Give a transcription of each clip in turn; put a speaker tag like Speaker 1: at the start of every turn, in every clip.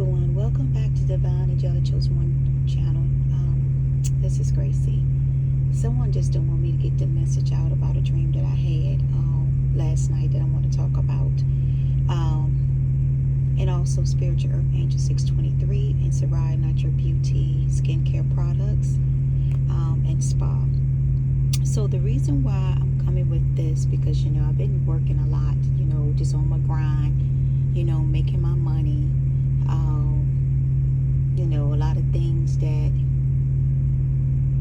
Speaker 1: everyone, welcome back to Divine Angelic Chosen channel. This is Gracie. Someone just didn't want me to get the message out about a dream that I had last night that I want to talk about. And also Spiritual Earth Angel 623 and Sarai Natural Beauty skincare products and spa. So the reason why I'm coming with this, because I've been working a lot, just on my grind, making my money. A lot of things that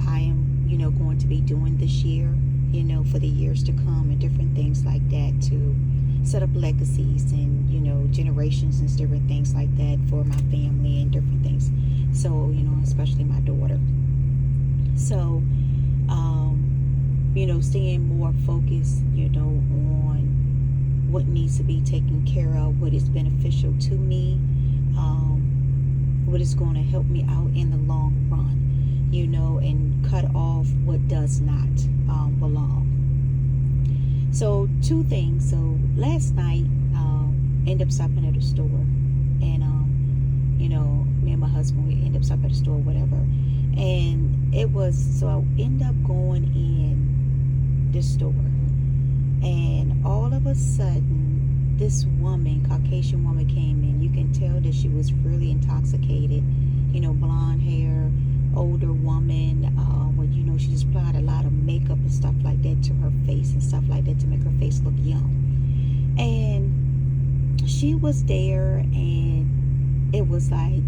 Speaker 1: I am, going to be doing this year, for the years to come, and different things like that to set up legacies and, generations and different things like that for my family and different things. So, especially my daughter. So, staying more focused, on what needs to be taken care of, what is beneficial to me, what is going to help me out in the long run, and cut off what does not belong. So two things. So last night, ended up stopping at a store, and me and my husband, we ended up stopping at a store, whatever, and it was, so I ended up going in this store, and all of a sudden this woman, Caucasian woman, came in. You can tell that she was really intoxicated, blonde hair, older woman, when she just applied a lot of makeup and stuff like that to her face and stuff like that to make her face look young. And she was there, and it was like,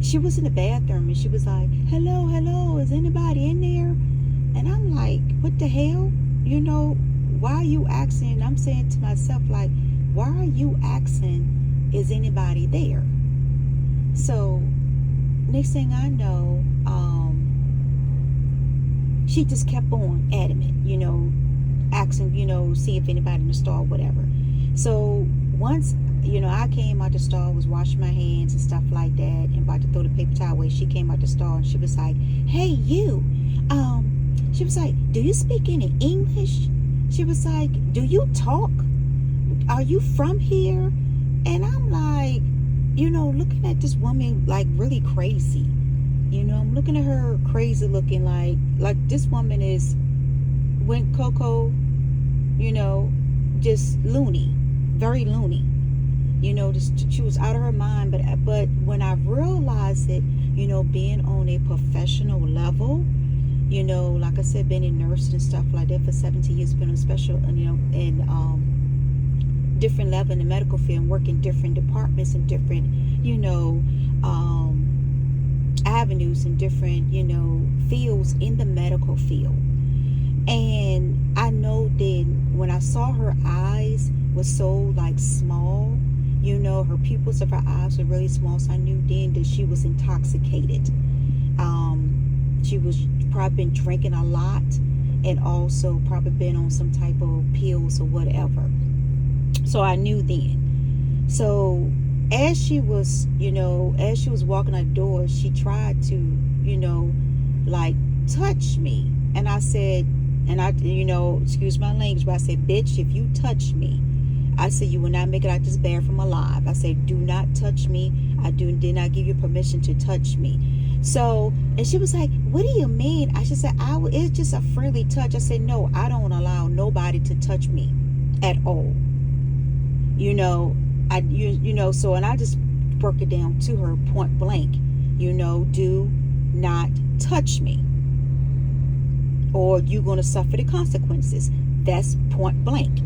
Speaker 1: she was in the bathroom, and she was like, hello, is anybody in there? And I'm like, what the hell? Why are you asking? I'm saying to myself, like, why are you asking, is anybody there? So next thing I know, she just kept on adamant, asking, see if anybody in the store, whatever. So once, I came out the store, was washing my hands and stuff like that, and about to throw the paper towel away, she came out the store, and she was like, hey, you, she was like, do you speak any English? She was like, do you talk? Are you from here? And I'm like, looking at this woman like really crazy. I'm looking at her crazy looking, like this woman went Coco, just loony, very loony. She was out of her mind. But when I realized that, being on a professional level, like I said, been in nursing and stuff like that for 17 years, been on special, in different level in the medical field, working different departments and different, avenues and different, fields in the medical field. And I know then when I saw her eyes was so like small, her pupils of her eyes were really small, so I knew then that she was intoxicated. She was probably been drinking a lot, and also probably been on some type of pills or whatever. So I knew then. So as she was walking out the door, she tried to, like touch me. And I said, and I, excuse my language, but I said, bitch, if you touch me, I said, you will not make it out this bathroom alive. I said, do not touch me. I did not give you permission to touch me. So, and she was like, what do you mean? I just said, it's just a friendly touch. I said, no, I don't allow nobody to touch me at all. So, and I just broke it down to her point blank, do not touch me, or you're going to suffer the consequences. That's point blank.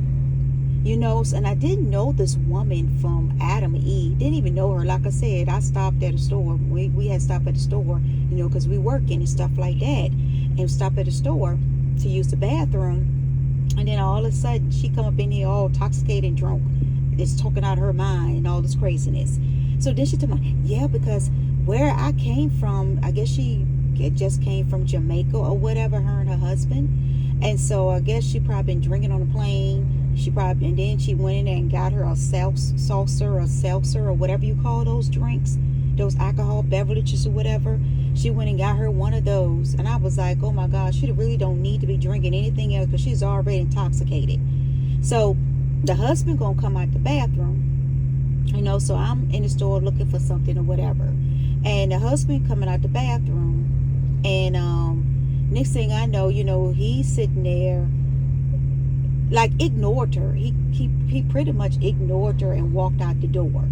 Speaker 1: And I didn't know this woman from Adam and Eve. Didn't even know her. Like I said, I stopped at a store. We had stopped at the store, because we working and stuff like that, and stopped at the store to use the bathroom. And then all of a sudden, she come up in here all intoxicated and drunk, it's talking out of her mind and all this craziness. So then she told me, yeah, because where I came from, I guess she just came from Jamaica or whatever, her and her husband. And so I guess she probably been drinking on the plane. And then she went in there and got her a seltzer or whatever you call those drinks, those alcohol beverages or whatever. She went and got her one of those. And I was like, oh my gosh, she really don't need to be drinking anything else, because she's already intoxicated. So the husband gonna come out the bathroom, so I'm in the store looking for something or whatever, and the husband coming out the bathroom, and next thing I know, he's sitting there, like, ignored her. He pretty much ignored her and walked out the door.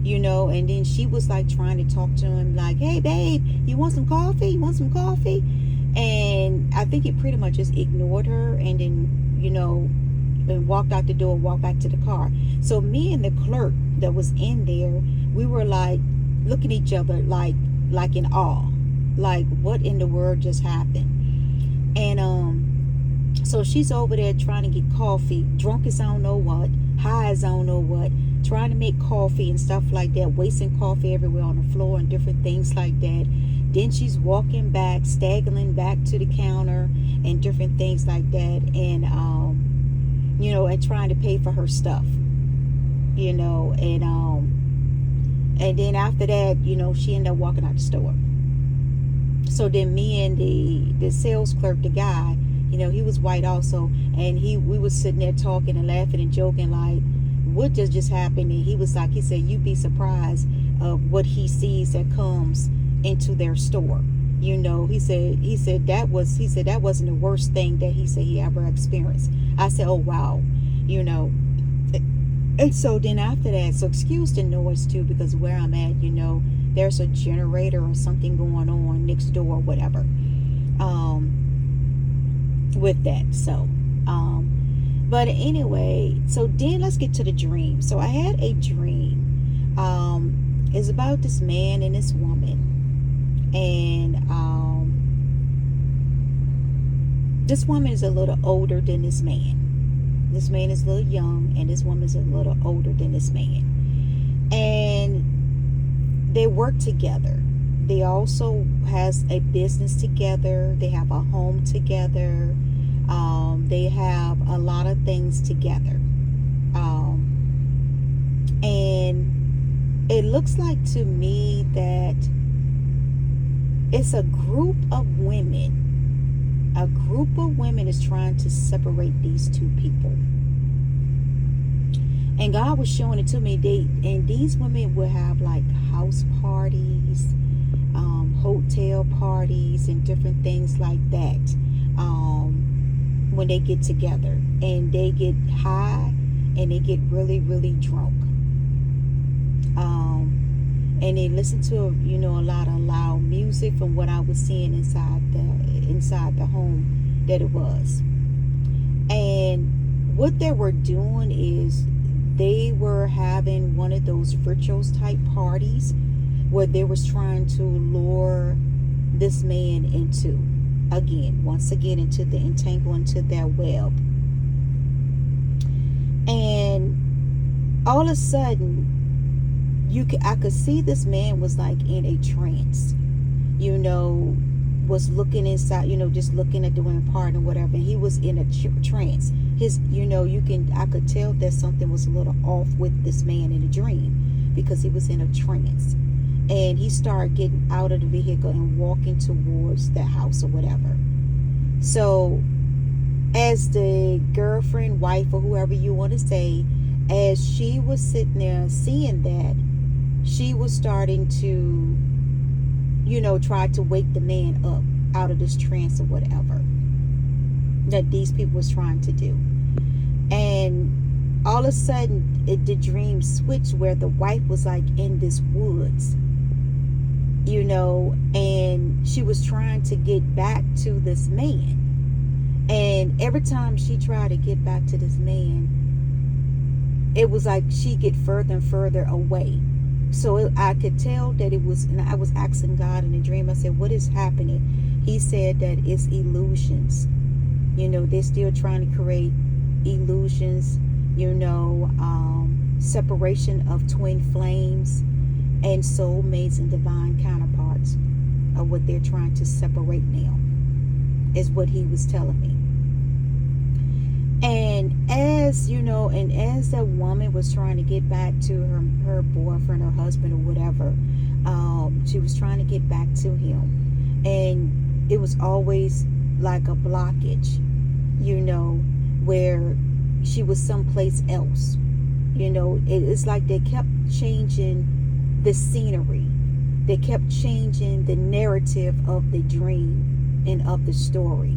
Speaker 1: And then she was like trying to talk to him, like, hey babe, you want some coffee? And I think he pretty much just ignored her, and then and walked out the door and walked back to the car. So me and the clerk that was in there, we were like looking at each other like in awe, like, what in the world just happened? And so she's over there trying to get coffee, drunk as I don't know what, high as I don't know what, trying to make coffee and stuff like that, wasting coffee everywhere on the floor and different things like that. Then she's walking back, staggering back to the counter and different things like that, and and trying to pay for her stuff, and then after that, she ended up walking out the store. So then me and the sales clerk, the guy, he was white also, and we was sitting there talking and laughing and joking, like, what just happened? And he said, you'd be surprised of what he sees that comes into their store. He said that wasn't the worst thing that he ever experienced. I said, oh wow. And so then after that, so excuse the noise too, because where I'm at, there's a generator or something going on next door or whatever, with that. So but anyway, so then let's get to the dream. So I had a dream. It's about this man and this woman, and this woman is a little older than this man. This man is a little young, and this woman is a little older than this man. And they work together. They also has a business together. They have a home together. They have a lot of things together. And it looks like to me that it's a group of women. A group of women is trying to separate these two people. And God was showing it to me. These women will have like house parties, hotel parties, and different things like that. When they get together, and they get high, and they get really, really drunk. And they listen to a lot of loud music, from what I was seeing inside the home that it was. And what they were doing is they were having one of those rituals type parties where they was trying to lure this man once again into the entangle, into their web. And all of a sudden, I could see this man was like in a trance, was looking inside, just looking at the women part and whatever. And he was in a trance. I could tell that something was a little off with this man in a dream, because he was in a trance. And he started getting out of the vehicle and walking towards the house or whatever. So as the girlfriend, wife, or whoever you want to say, as she was sitting there seeing that, she was starting to, try to wake the man up out of this trance or whatever that these people was trying to do. And all of a sudden, the dream switched where the wife was like in this woods, and she was trying to get back to this man. And every time she tried to get back to this man, it was like she get further and further away. So I could tell that it was, and I was asking God in the dream, I said, what is happening? He said that it's illusions. They're still trying to create illusions, separation of twin flames and soulmates and divine counterparts of what they're trying to separate now, is what he was telling me. And as as that woman was trying to get back to her boyfriend or husband or whatever, she was trying to get back to him, and it was always like a blockage, where she was someplace else, It's like they kept changing the scenery. They kept changing the narrative of the dream and of the story.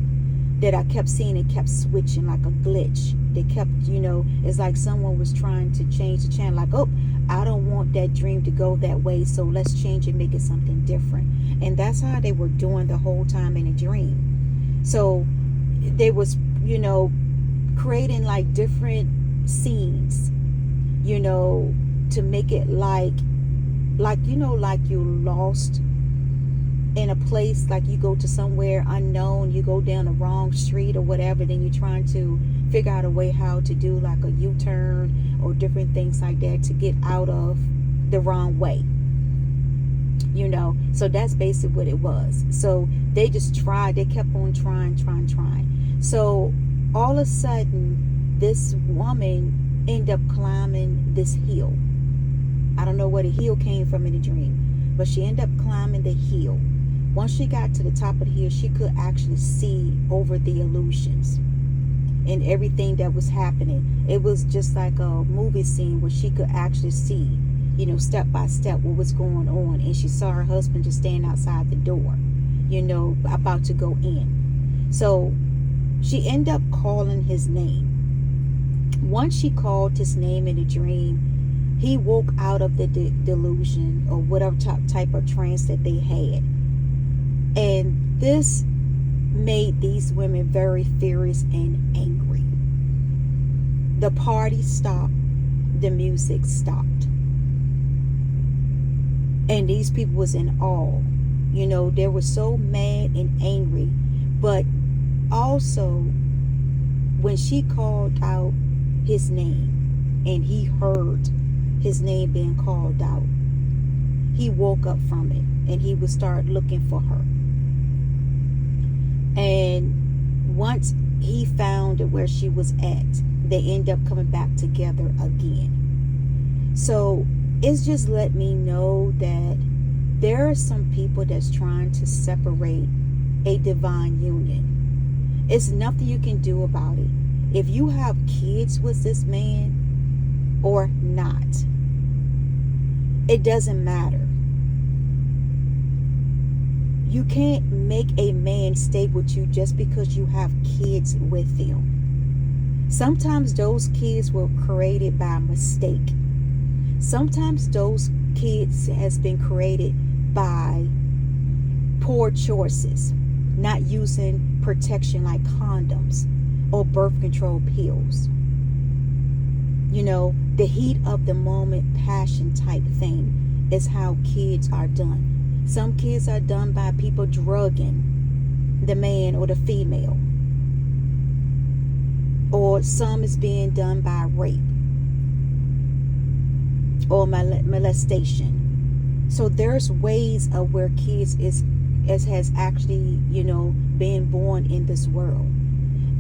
Speaker 1: That I kept seeing, it kept switching like a glitch. They kept, it's like someone was trying to change the channel. Like, oh, I don't want that dream to go that way, so let's change it, make it something different. And that's how they were doing the whole time in a dream. So they was, creating like different scenes, to make it like you lost in a place, like you go to somewhere unknown, you go down the wrong street or whatever, then you're trying to figure out a way how to do like a U-turn or different things like that to get out of the wrong way. So that's basically what it was. So they just tried, they kept on trying. So all of a sudden, this woman ended up climbing this hill. I don't know where the hill came from in the dream, but she ended up climbing the hill. Once she got to the top of the hill, she could actually see over the illusions and everything that was happening. It was just like a movie scene where she could actually see, step by step what was going on. And she saw her husband just standing outside the door, about to go in. So she ended up calling his name. Once she called his name in the dream, he woke out of the delusion or whatever type of trance that they had. And this made these women very furious and angry. The party stopped. The music stopped. And these people was in awe. They were so mad and angry. But also, when she called out his name and he heard his name being called out, he woke up from it and he would start looking for her. And once he found where she was at, they end up coming back together again. So it's just let me know that there are some people that's trying to separate a divine union. It's nothing you can do about it. If you have kids with this man or not, it doesn't matter. You can't make a man stay with you just because you have kids with them. Sometimes those kids were created by mistake. Sometimes those kids has been created by poor choices, not using protection like condoms or birth control pills. The heat of the moment passion type thing is how kids are done. Some kids are done by people drugging the man or the female. Or some is being done by rape or molestation. So there's ways of where kids has actually, been born in this world.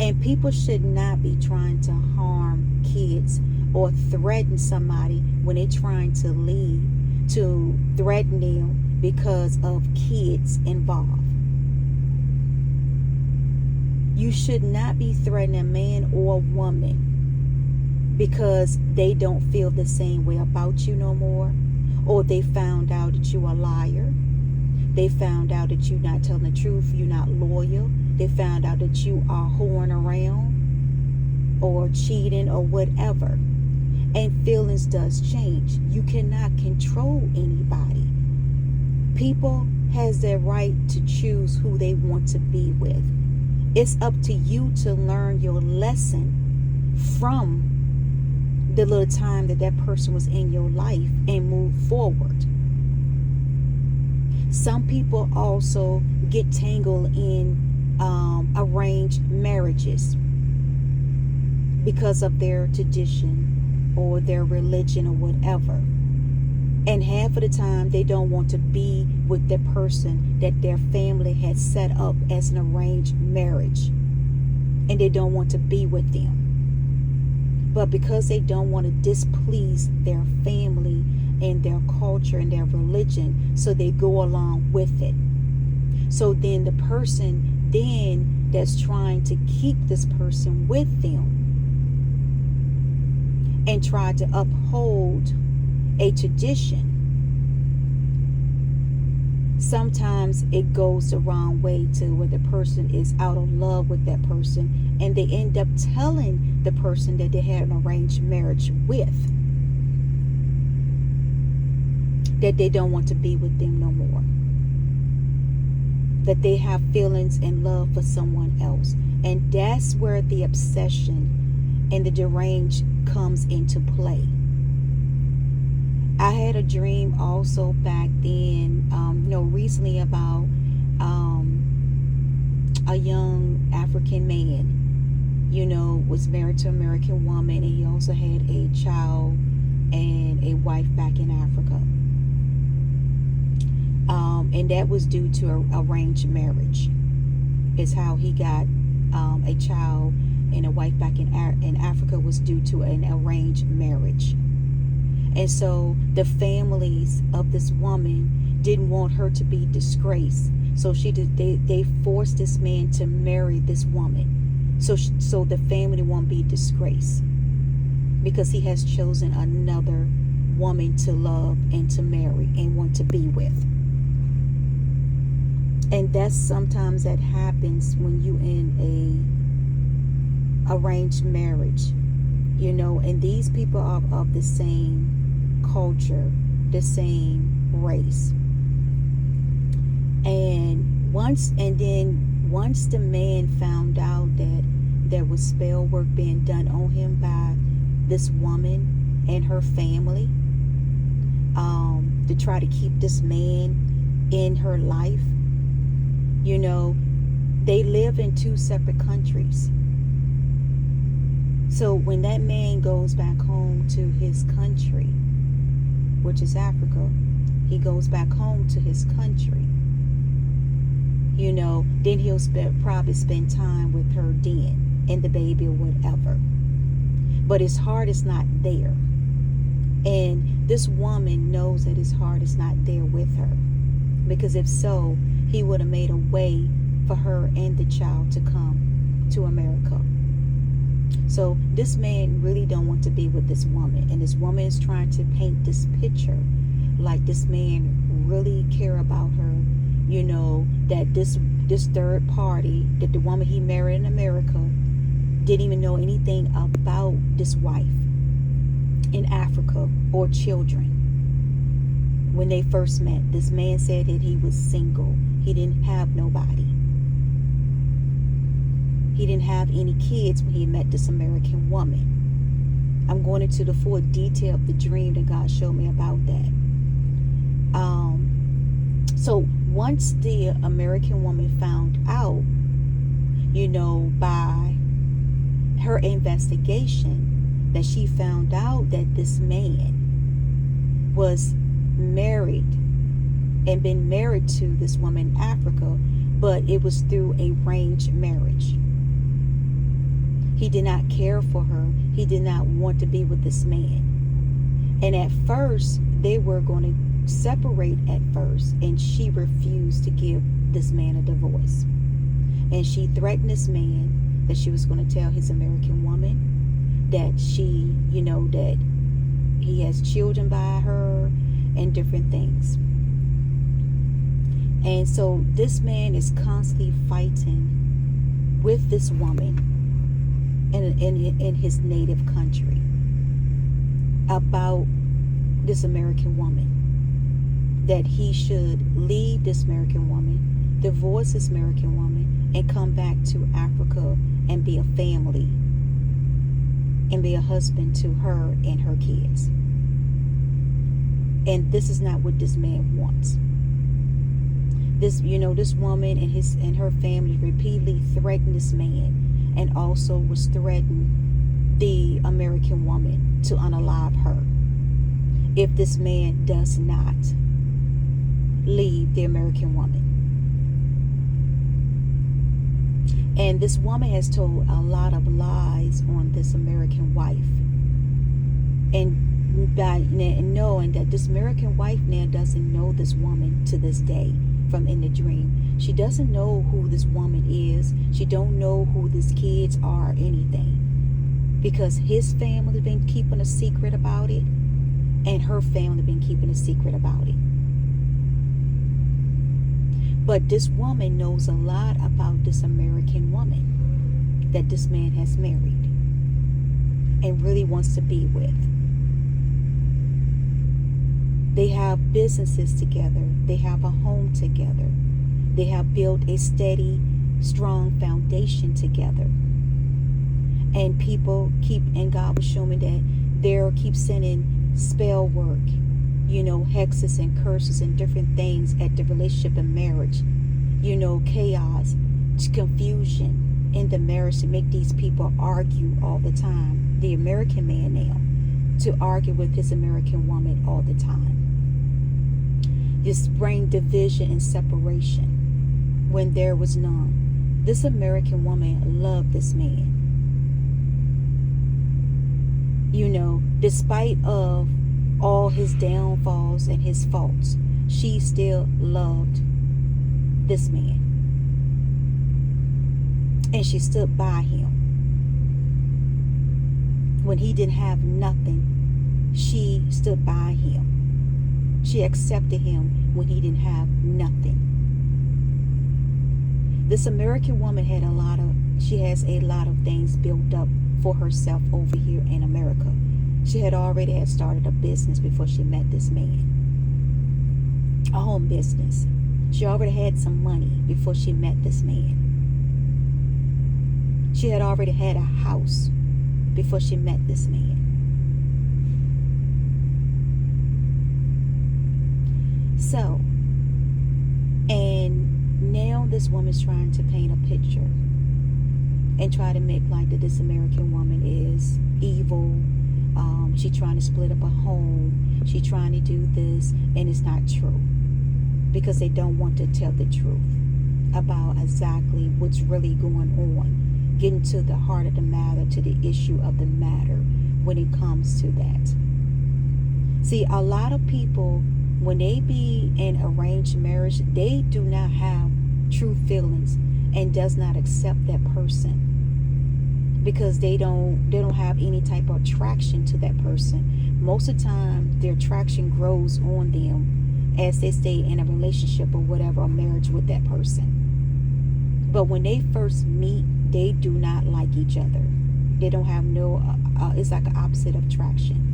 Speaker 1: And people should not be trying to harm kids or threaten somebody when they're trying to leave, to threaten them because of kids involved. You should not be threatening a man or a woman because they don't feel the same way about you no more, or they found out that you're a liar. They found out that you're not telling the truth, you're not loyal. They found out that you are whoring around or cheating or whatever. And feelings does change. You cannot control anybody. People has their right to choose who they want to be with. It's up to you to learn your lesson from the little time that person was in your life and move forward. Some people also get tangled in arranged marriages because of their tradition or their religion or whatever. And half of the time they don't want to be with the person that their family had set up as an arranged marriage. And they don't want to be with them. But because they don't want to displease their family and their culture and their religion, so they go along with it. So then the person that's trying to keep this person with them and tried to uphold a tradition, sometimes it goes the wrong way to where the person is out of love with that person, and they end up telling the person that they had an arranged marriage with that they don't want to be with them no more, that they have feelings and love for someone else. And that's where the obsession and the deranged comes into play. I had a dream also back then, recently about a young African man, was married to an American woman, and he also had a child and a wife back in Africa. And that was due to arranged marriage. Is how he got a child and a wife back in Africa was due to an arranged marriage. And so the families of this woman didn't want her to be disgraced. So they forced this man to marry this woman. So the family won't be disgraced, because he has chosen another woman to love and to marry and want to be with. And that's sometimes that happens when you in a arranged marriage, and these people are of the same culture, the same race. And once the man found out that there was spell work being done on him by this woman and her family, to try to keep this man in her life, they live in two separate countries. So when that man goes back home to his country, which is Africa, he goes back home to his country, then he'll probably spend time with her then and the baby or whatever. But his heart is not there. And this woman knows that his heart is not there with her, because if so, he would have made a way for her and the child to come to America. So this man really don't want to be with this woman, and this woman is trying to paint this picture like this man really care about her, that this third party, that the woman he married in America, didn't even know anything about this wife in Africa or children. When they first met, this man said that he was single. He didn't have nobody. He didn't have any kids when he met this American woman. I'm going into the full detail of the dream that God showed me about that. So once the American woman found out, by her investigation, that she found out that this man was married and been married to this woman in Africa, but it was through a arranged marriage. He did not care for her. He did not want to be with this man. And at first, they were going to separate at first, and she refused to give this man a divorce. And she threatened this man that she was going to tell his American woman that she, that he has children by her and different things. And so this man is constantly fighting with this woman in his native country about this American woman, that he should leave this American woman, divorce this American woman, and come back to Africa and be a family and be a husband to her and her kids. And this is not what this man wants. This, this woman and her family repeatedly threatened this man, and also was threatening the American woman to unalive her if this man does not leave the American woman. And this woman has told a lot of lies on this American wife. And by knowing that this American wife now doesn't know this woman to this day from in the dream. She doesn't know who this woman is. She don't know who these kids are or anything. because his family been keeping a secret about it, and her family been keeping a secret about it. But this woman knows a lot about this American woman that this man has married and really wants to be with. They have businesses together. They have a home together. They have built a steady, strong foundation together. And people keep, and God was showing me that they'll keep sending spell work, hexes and curses and different things at the relationship and marriage. Chaos, confusion in the marriage to make these people argue all the time. The American man now, to argue with his American woman all the time. Just bring division and separation when there was none. This American woman loved this man. Despite of all his downfalls and his faults, she still loved this man. And she stood by him. When he didn't have nothing, she stood by him. She accepted him when he didn't have nothing. This American woman has a lot of things built up for herself over here in America. She had already started a business before she met this man. A home business. She already had some money before she met this man. She had already had a house before she met this man. So, and now this woman's trying to paint a picture and try to make like that this American woman is evil. She trying to split up a home. She trying to do this, and it's not true, because they don't want to tell the truth about exactly what's really going on, getting to the heart of the matter, to the issue of the matter when it comes to that. See, a lot of people, when they be in arranged marriage, they do not have true feelings and does not accept that person, because they don't have any type of attraction to that person. Most of the time, their attraction grows on them as they stay in a relationship or whatever, a marriage with that person. But when they first meet, they do not like each other. They don't have it's like an opposite of attraction.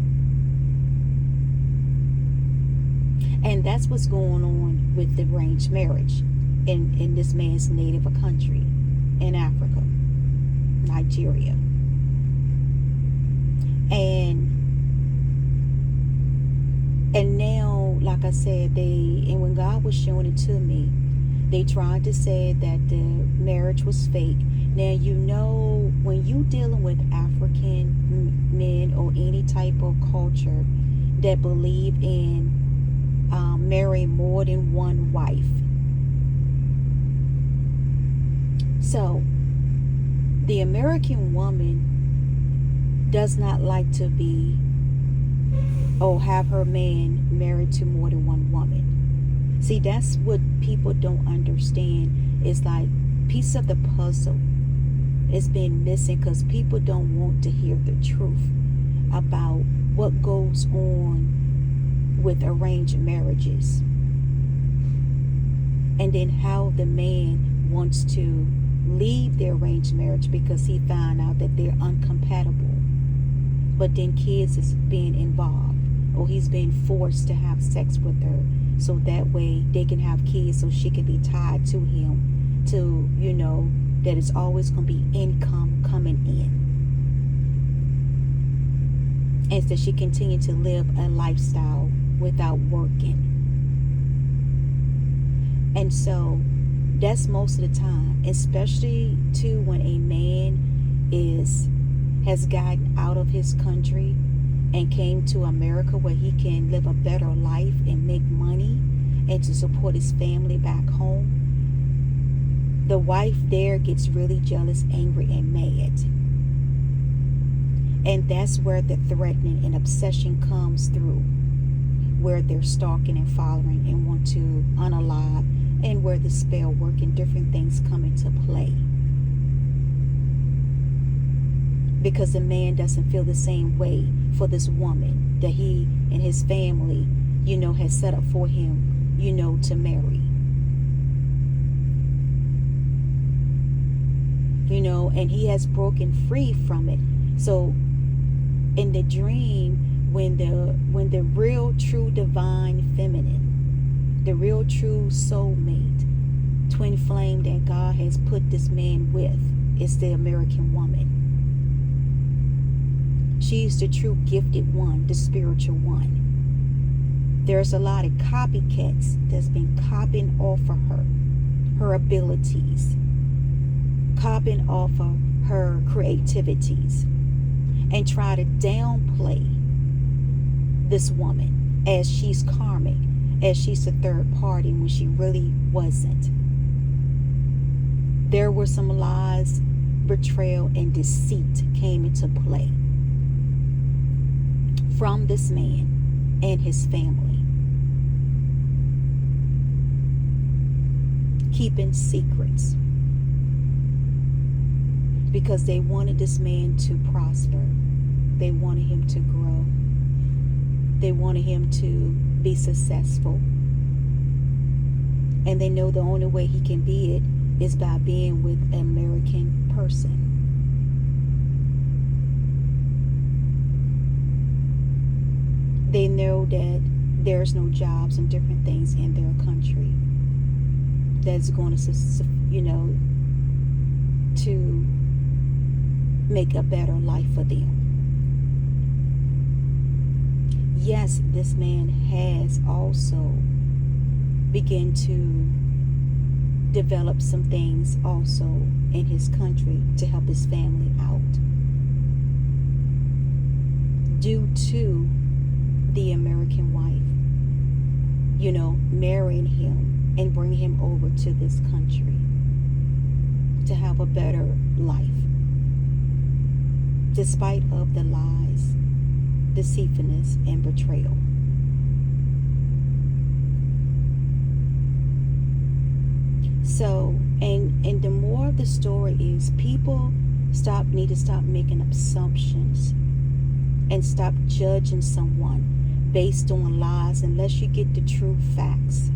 Speaker 1: And that's what's going on with the arranged marriage in this man's native country in Africa, Nigeria. And now, like I said, when God was showing it to me, they tried to say that the marriage was fake. Now, when you dealing with African men or any type of culture that believe in marrying more than one wife. So, the American woman does not like to be or have her man married to more than one woman. See, that's what people don't understand. It's like piece of the puzzle is being missing, because people don't want to hear the truth about what goes on with arranged marriages, and then how the man wants to leave the arranged marriage because he found out that they're uncompatible, but then kids is being involved, or he's being forced to have sex with her so that way they can have kids, so she can be tied to him, to that it's always going to be income coming in, and so she continued to live a lifestyle without working. And so that's most of the time, especially too when a man has gotten out of his country and came to America, where he can live a better life and make money and to support his family back home. The wife there gets really jealous, angry, and mad. And that's where the threatening and obsession comes through, where they're stalking and following and want to unalive, and where the spell work and different things come into play. because the man doesn't feel the same way for this woman that he and his family, has set up for him, to marry. And he has broken free from it. So in the dream, when the real true divine feminine, the real true soulmate, twin flame that God has put this man with, is the American woman. She's the true gifted one, the spiritual one. There's a lot of copycats that's been copying off of her abilities, copying off of her creativities, and try to downplay this woman as she's karmic, as she's a third party, when she really wasn't. There were some lies, betrayal, and deceit came into play from this man and his family, keeping secrets, because they wanted this man to prosper. They wanted him to grow. They wanted him to be successful. And they know the only way he can be it is by being with an American person. They know that there's no jobs and different things in their country that's going to make a better life for them. Yes, this man has also begun to develop some things also in his country to help his family out, due to the American wife, marrying him and bringing him over to this country to have a better life, despite of the lies, deceitfulness, and betrayal. So, and the more of the story is, people need to stop making assumptions and stop judging someone based on lies, unless you get the true facts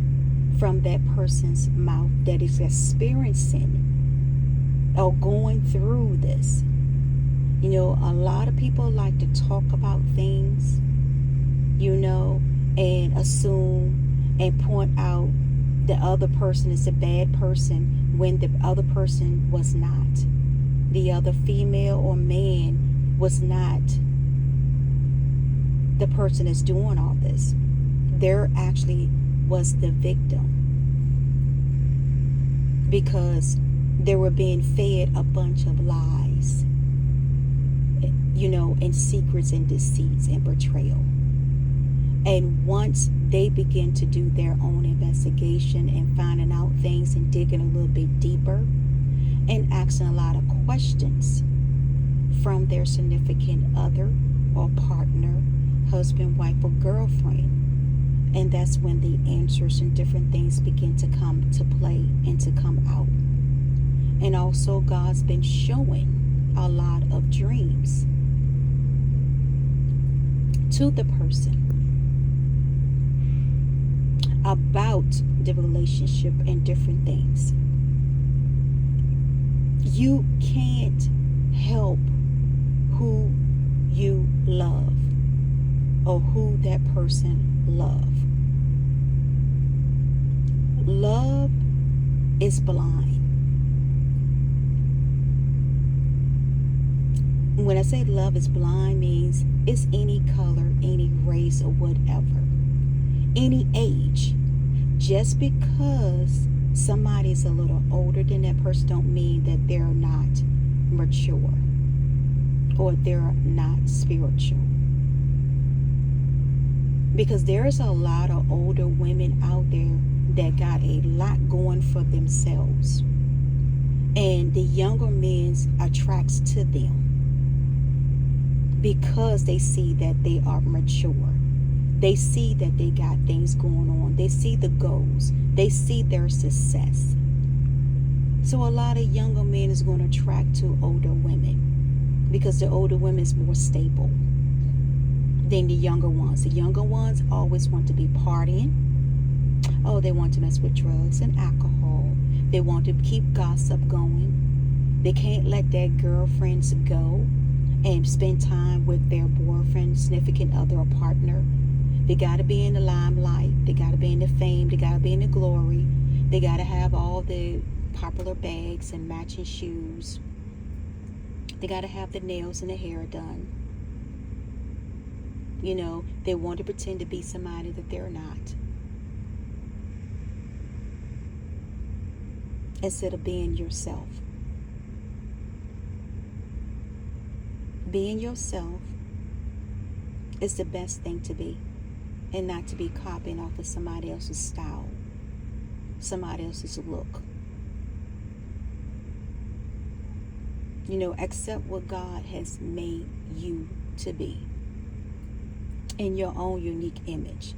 Speaker 1: from that person's mouth that is experiencing or going through this. A lot of people like to talk about things, and assume and point out the other person is a bad person when the other person was not. The other female or man was not the person that's doing all this. There actually was the victim, because they were being fed a bunch of lies, and secrets and deceits and betrayal. And once they begin to do their own investigation and finding out things and digging a little bit deeper and asking a lot of questions from their significant other or partner, husband, wife, or girlfriend, and that's when the answers and different things begin to come to play and to come out. And also, God's been showing a lot of dreams to the person about the relationship and different things. You can't help who you love or who that person love. Love is blind. When I say love is blind, means it's any color, any race, or whatever, any age. Just because somebody's a little older than that person don't mean that they're not mature or they're not spiritual. Because there's a lot of older women out there that got a lot going for themselves, and the younger men attracts to them because they see that they are mature. They see that they got things going on. They see the goals. They see their success. So a lot of younger men is going to attract to older women because the older women's more stable than the younger ones. The younger ones always want to be partying. Oh, they want to mess with drugs and alcohol. They want to keep gossip going. They can't let their girlfriends go and spend time with their boyfriend, significant other, or partner. They got to be in the limelight. They got to be in the fame. They got to be in the glory. They got to have all the popular bags and matching shoes. They got to have the nails and the hair done. You know, they want to pretend to be somebody that they're not, instead of being yourself. Being yourself is the best thing to be, and not to be copying off of somebody else's style, somebody else's look. You know, accept what God has made you to be in your own unique image.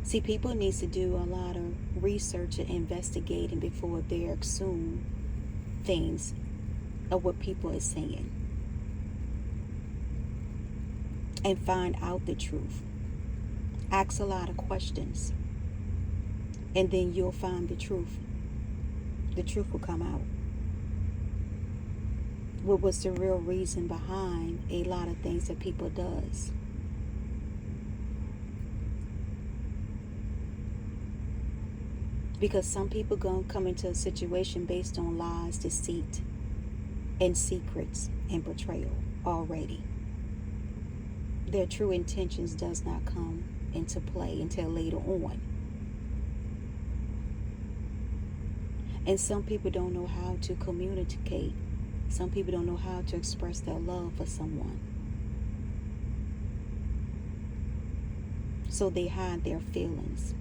Speaker 1: See, people need to do a lot of research and investigating before they assume things of what people are saying, and find out the truth. Ask a lot of questions, and then you'll find the truth. The truth will come out. What was the real reason behind a lot of things that people does? Because some people gonna come into a situation based on lies, deceit, and secrets and betrayal already. Their true intentions does not come into play until later on. And some people don't know how to communicate. Some people don't know how to express their love for someone. So they hide their feelings,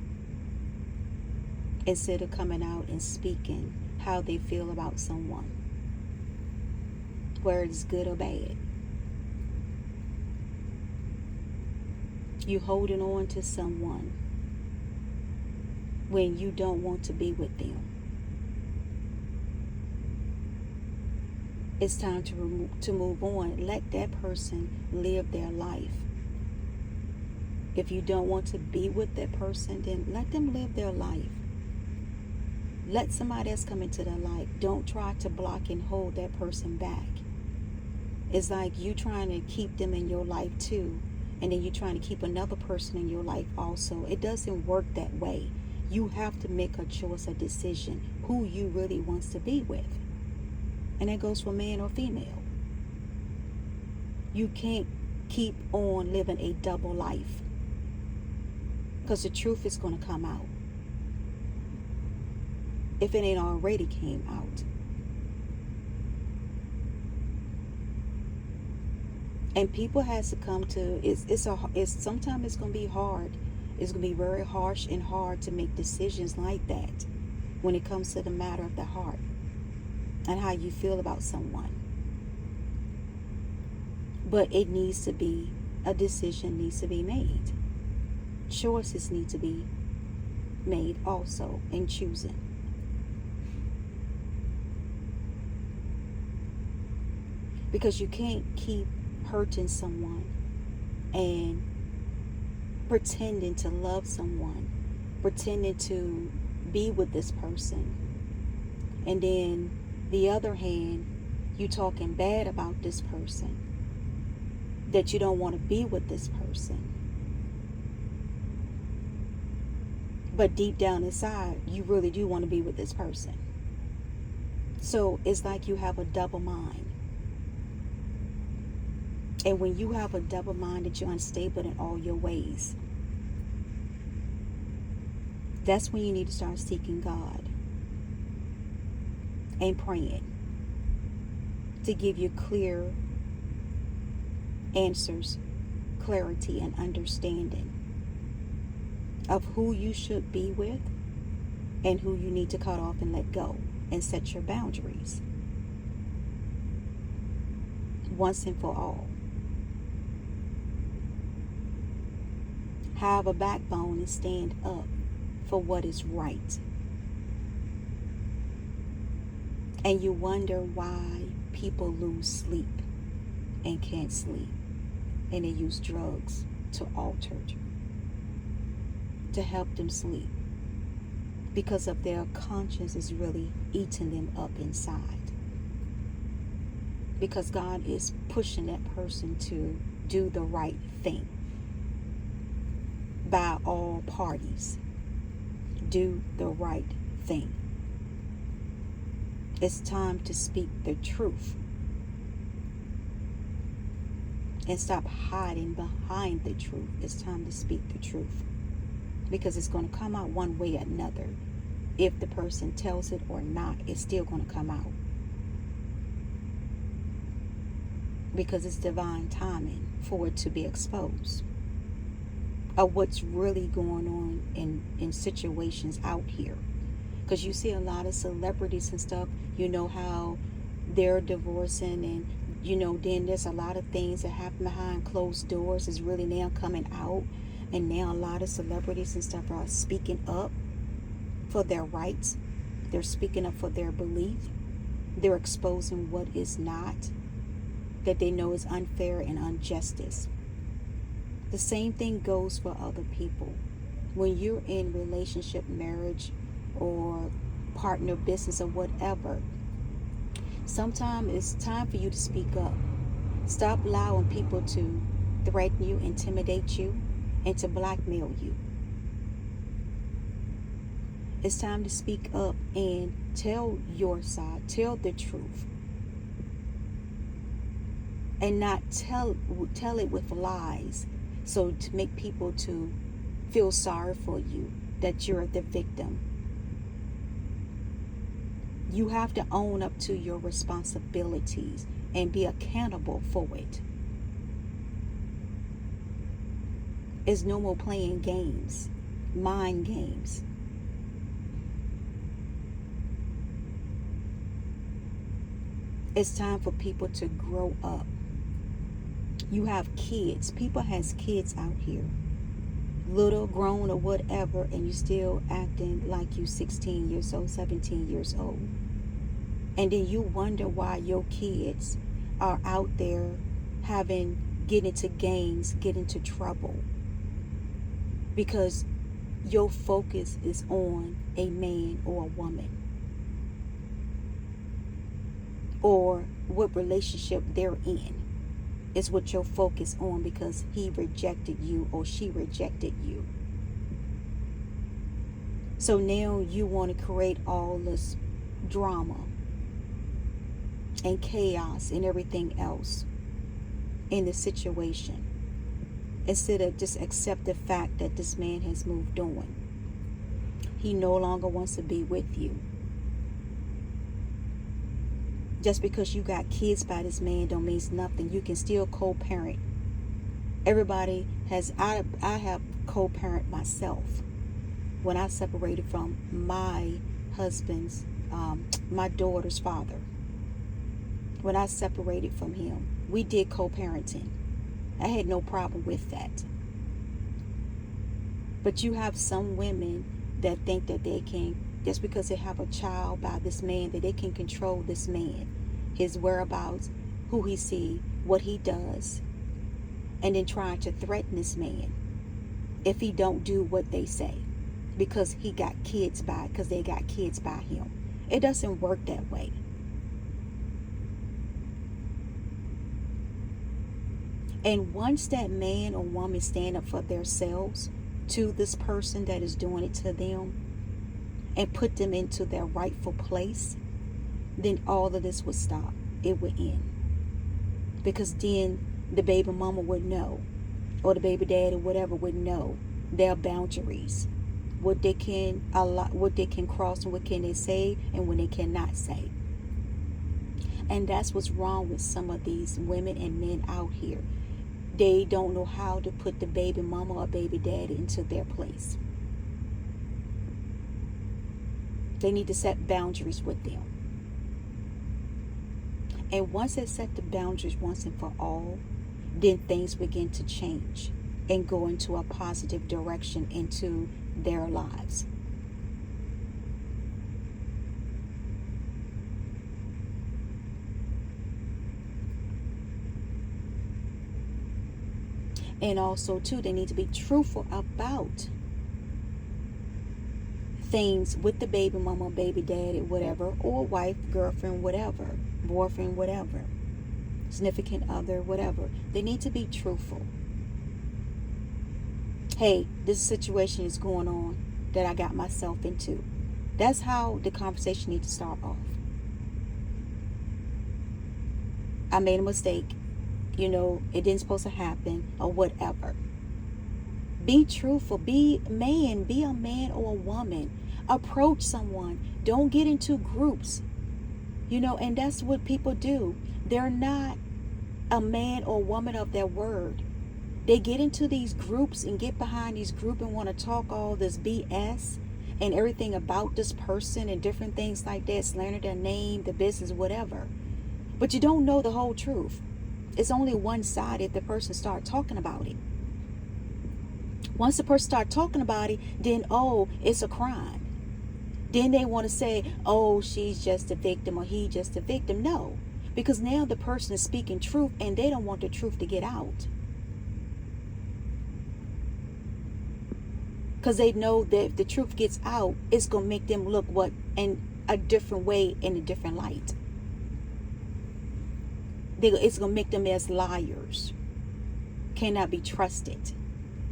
Speaker 1: instead of coming out and speaking how they feel about someone, whether it's good or bad. You holding on to someone when you don't want to be with them. It's time to move on. Let that person live their life. If you don't want to be with that person, then let them live their life. Let somebody else come into their life. Don't try to block and hold that person back. It's like you trying to keep them in your life too, and then you're trying to keep another person in your life also. It doesn't work that way. You have to make a choice, a decision, who you really wants to be with. And that goes for man or female. You can't keep on living a double life, because the truth is going to come out, if it ain't already came out. And people has to come to, sometimes it's going to be hard. It's going to be very harsh and hard to make decisions like that when it comes to the matter of the heart and how you feel about someone. But it needs to be, a decision needs to be made. Choices need to be made also in choosing. Because you can't keep hurting someone and pretending to love someone, pretending to be with this person, and then the other hand, you talking bad about this person, that you don't want to be with this person. But deep down inside, you really do want to be with this person. So it's like you have a double mind. And when you have a double mind, that you're unstable in all your ways, that's when you need to start seeking God and praying to give you clear answers, clarity, and understanding of who you should be with and who you need to cut off and let go, and set your boundaries once and for all. Have a backbone and stand up for what is right. And you wonder why people lose sleep and can't sleep. And they use drugs to alter, to help them sleep. Because of their conscience is really eating them up inside. Because God is pushing that person to do the right thing. By all parties. Do the right thing. It's time to speak the truth. And stop hiding behind the truth. It's time to speak the truth. Because it's going to come out one way or another. If the person tells it or not, it's still going to come out. Because it's divine timing for it to be exposed. Of what's really going on in situations out here. Because you see a lot of celebrities and stuff, you know how they're divorcing, and you know then there's a lot of things that happen behind closed doors is really now coming out. And now a lot of celebrities and stuff are speaking up for their rights. They're speaking up for their belief. They're exposing what is not, that they know is unfair and injustice. The same thing goes for other people. When you're in relationship, marriage, or partner business or whatever, sometimes it's time for you to speak up. Stop allowing people to threaten you, intimidate you, and to blackmail you. It's time to speak up and tell your side, tell the truth. And not tell it with lies. So to make people to feel sorry for you, that you're the victim. You have to own up to your responsibilities and be accountable for it. It's no more playing games, mind games. It's time for people to grow up. You have kids. People has kids out here. Little, grown, or whatever, and you still acting like you 16 years old, 17 years old. And then you wonder why your kids are out there get into gangs, get into trouble. Because your focus is on a man or a woman. Or what relationship they're in is what you're focused on, because he rejected you or she rejected you. So now you want to create all this drama and chaos and everything else in the situation, instead of just accept the fact that this man has moved on. He no longer wants to be with you. Just because you got kids by this man don't mean nothing. You can still co-parent. Everybody has, I have co-parent myself. When I separated from my husband's, my daughter's father. When I separated from him, we did co-parenting. I had no problem with that. But you have some women that think that they can, just because they have a child by this man, that they can control this man, his whereabouts, who he see, what he does, and then trying to threaten this man if he don't do what they say, because he got kids by, because they got kids by him. It doesn't work that way. And once that man or woman stand up for themselves to this person that is doing it to them, and put them into their rightful place, then all of this would stop. It would end. Because then the baby mama would know, or the baby dad or whatever would know their boundaries, what they can allow, what they can cross, and what can they say, and when they cannot say. And that's what's wrong with some of these women and men out here. They don't know how to put the baby mama or baby daddy into their place. They need to set boundaries with them. And once they set the boundaries once and for all, then things begin to change and go into a positive direction into their lives. And also, too, they need to be truthful about things with the baby mama, baby daddy, whatever, or wife, girlfriend, whatever, boyfriend, whatever, significant other, whatever. They need to be truthful. Hey, this situation is going on that I got myself into. That's how the conversation needs to start off. I made a mistake. You know, it didn't supposed to happen or whatever. Be truthful. Be a man or a woman. Approach someone. Don't get into groups. You know, and that's what people do. They're not a man or woman of their word. They get into these groups and get behind these groups and want to talk all this BS and everything about this person and different things like that, slander their name, the business, whatever. But you don't know the whole truth. It's only one side if the person start talking about it. Once the person start talking about it, then, oh, it's a crime. Then they want to say, oh, she's just a victim or he just a victim. No, because now the person is speaking truth and they don't want the truth to get out. Because they know that if the truth gets out, it's going to make them look in a different way, in a different light. It's going to make them as liars. Cannot be trusted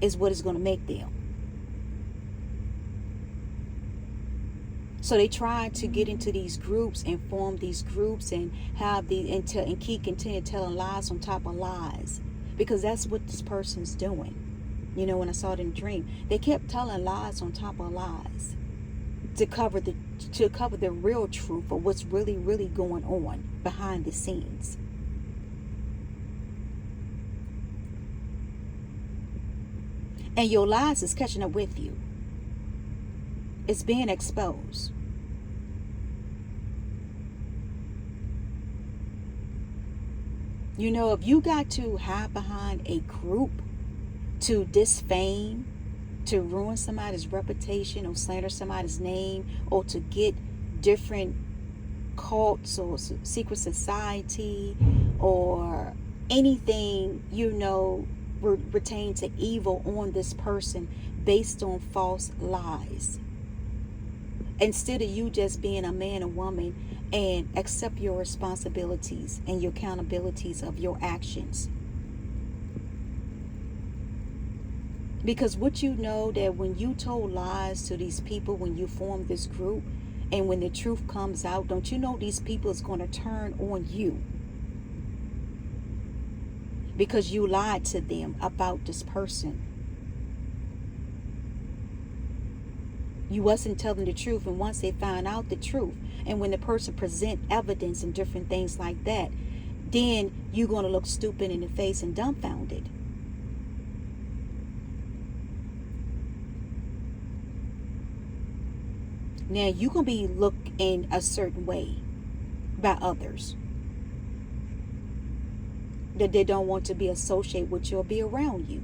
Speaker 1: is what it's going to make them. So they try to get into these groups and form these groups and have and continue telling lies on top of lies, because that's what this person's doing. You know, when I saw it in a dream, they kept telling lies on top of lies to cover the real truth of what's really, really going on behind the scenes. And your lies is catching up with you. It's being exposed. You know, if you got to hide behind a group to disfame, to ruin somebody's reputation or slander somebody's name, or to get different cults or secret society or anything, you know, pertain to evil on this person based on false lies, instead of you just being a man or woman and accept your responsibilities and your accountabilities of your actions. Because what you know, that when you told lies to these people, when you formed this group, and when the truth comes out, don't you know these people is going to turn on you? Because you lied to them about this person. You wasn't telling the truth, and once they find out the truth, and when the person present evidence and different things like that, then you're going to look stupid in the face and dumbfounded. Now you're going to be looked in a certain way by others, that they don't want to be associated with you or be around you.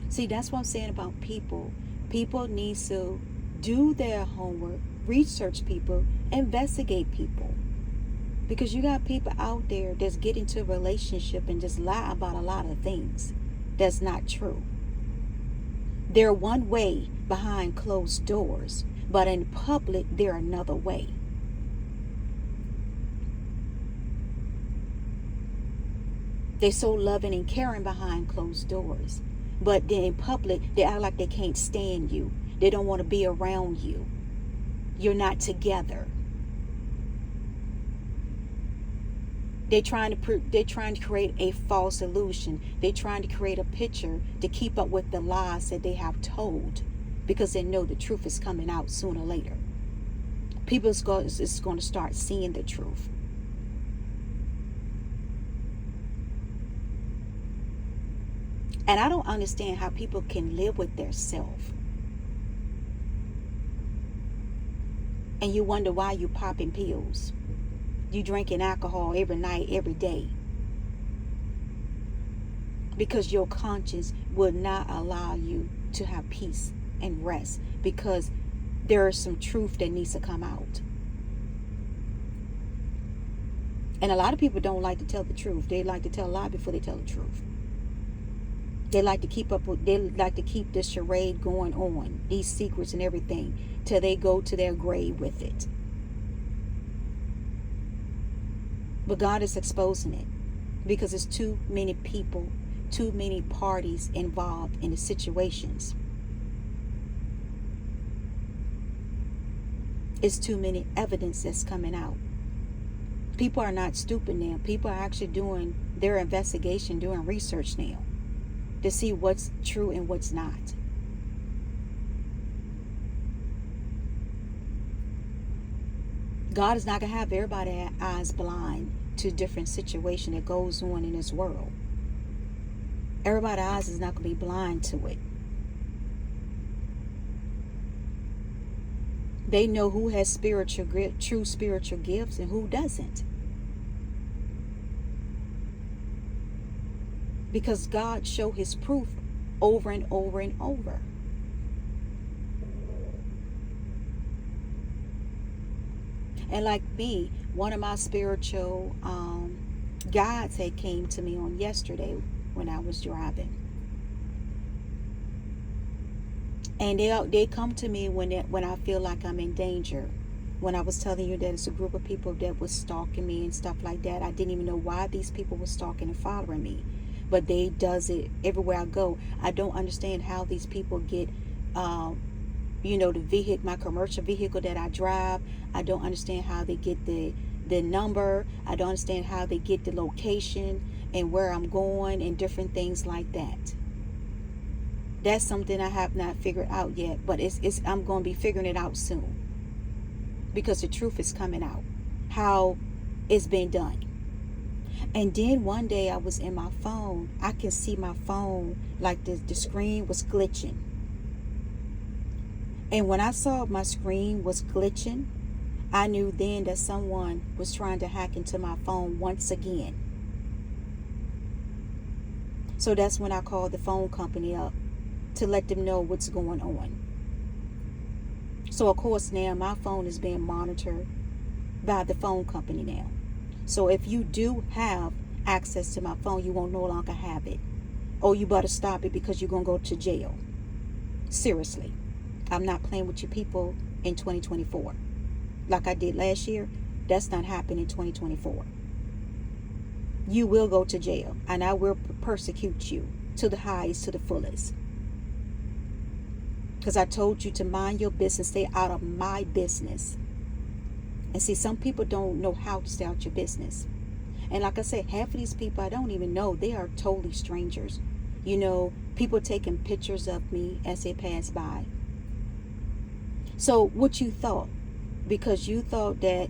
Speaker 1: See, that's what I'm saying about people. People need to do their homework, research people, investigate people. Because you got people out there that's get into a relationship and just lie about a lot of things that's not true. They're one way behind closed doors, but in public, they're another way. They're so loving and caring behind closed doors, but then in public, they act like they can't stand you. They don't want to be around you. You're not together. They're trying to create a false illusion. They're trying to create a picture to keep up with the lies that they have told, because they know the truth is coming out sooner or later. People is going to start seeing the truth. And I don't understand how people can live with their self. And you wonder why you popping pills. You drinking alcohol every night, every day. Because your conscience will not allow you to have peace and rest. Because there is some truth that needs to come out. And a lot of people don't like to tell the truth. They like to tell a lie before they tell the truth. They like to keep this charade going on, these secrets and everything, till they go to their grave with it. But God is exposing it, because there's too many people, too many parties involved in the situations. It's too many evidence that's coming out. People are not stupid now. People are actually doing their investigation, doing research now, to see what's true and what's not. God is not going to have everybody's eyes blind to different situation that goes on in this world. Everybody's eyes is not going to be blind to it. They know who has true spiritual gifts and who doesn't. Because God showed his proof over and over and over. And like me, one of my spiritual guides had came to me on yesterday when I was driving. And they come to me when I feel like I'm in danger. When I was telling you that it's a group of people that was stalking me and stuff like that. I didn't even know why these people were stalking and following me. But they does it everywhere I go. I don't understand how these people get, the vehicle, my commercial vehicle that I drive. I don't understand how they get the number. I don't understand how they get the location and where I'm going and different things like that. That's something I have not figured out yet, but I'm going to be figuring it out soon, because the truth is coming out, how it's been done. And then one day I was in my phone. I can see my phone, like the screen was glitching. And when I saw my screen was glitching, I knew then that someone was trying to hack into my phone once again. So that's when I called the phone company up to let them know what's going on. So of course now my phone is being monitored by the phone company now. So if you do have access to my phone, you won't no longer have it. Or you better stop it, because you're going to go to jail. Seriously. I'm not playing with you people in 2024. Like I did last year, that's not happening in 2024. You will go to jail, and I will persecute you to the highest, to the fullest. Because I told you to mind your business, stay out of my business. And see, some people don't know how to stay out your business. And like I said, half of these people I don't even know. They are totally strangers. People taking pictures of me as they pass by. So what you thought? Because you thought that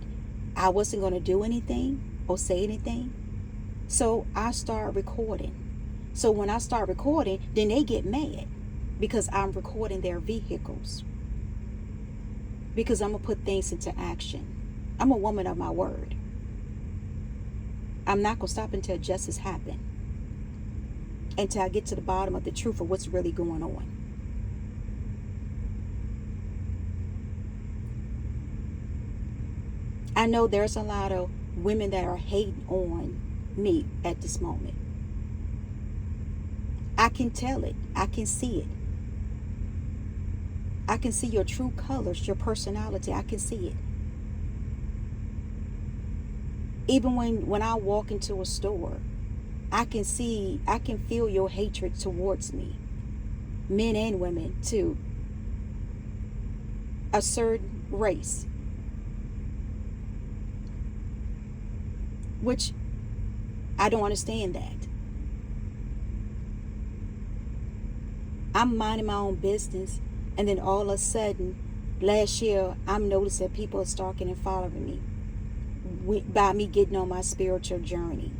Speaker 1: I wasn't going to do anything or say anything. So I start recording. So when I start recording, then they get mad, because I'm recording their vehicles. Because I'm going to put things into action. I'm a woman of my word. I'm not going to stop until justice happens. Until I get to the bottom of the truth of what's really going on. I know there's a lot of women that are hating on me at this moment. I can tell it. I can see it. I can see your true colors, your personality. I can see it. Even when I walk into a store, I can feel your hatred towards me. Men and women too. A certain race. Which I don't understand that. I'm minding my own business, and then all of a sudden, last year, I'm noticing people are stalking and following me. By me getting on my spiritual journey,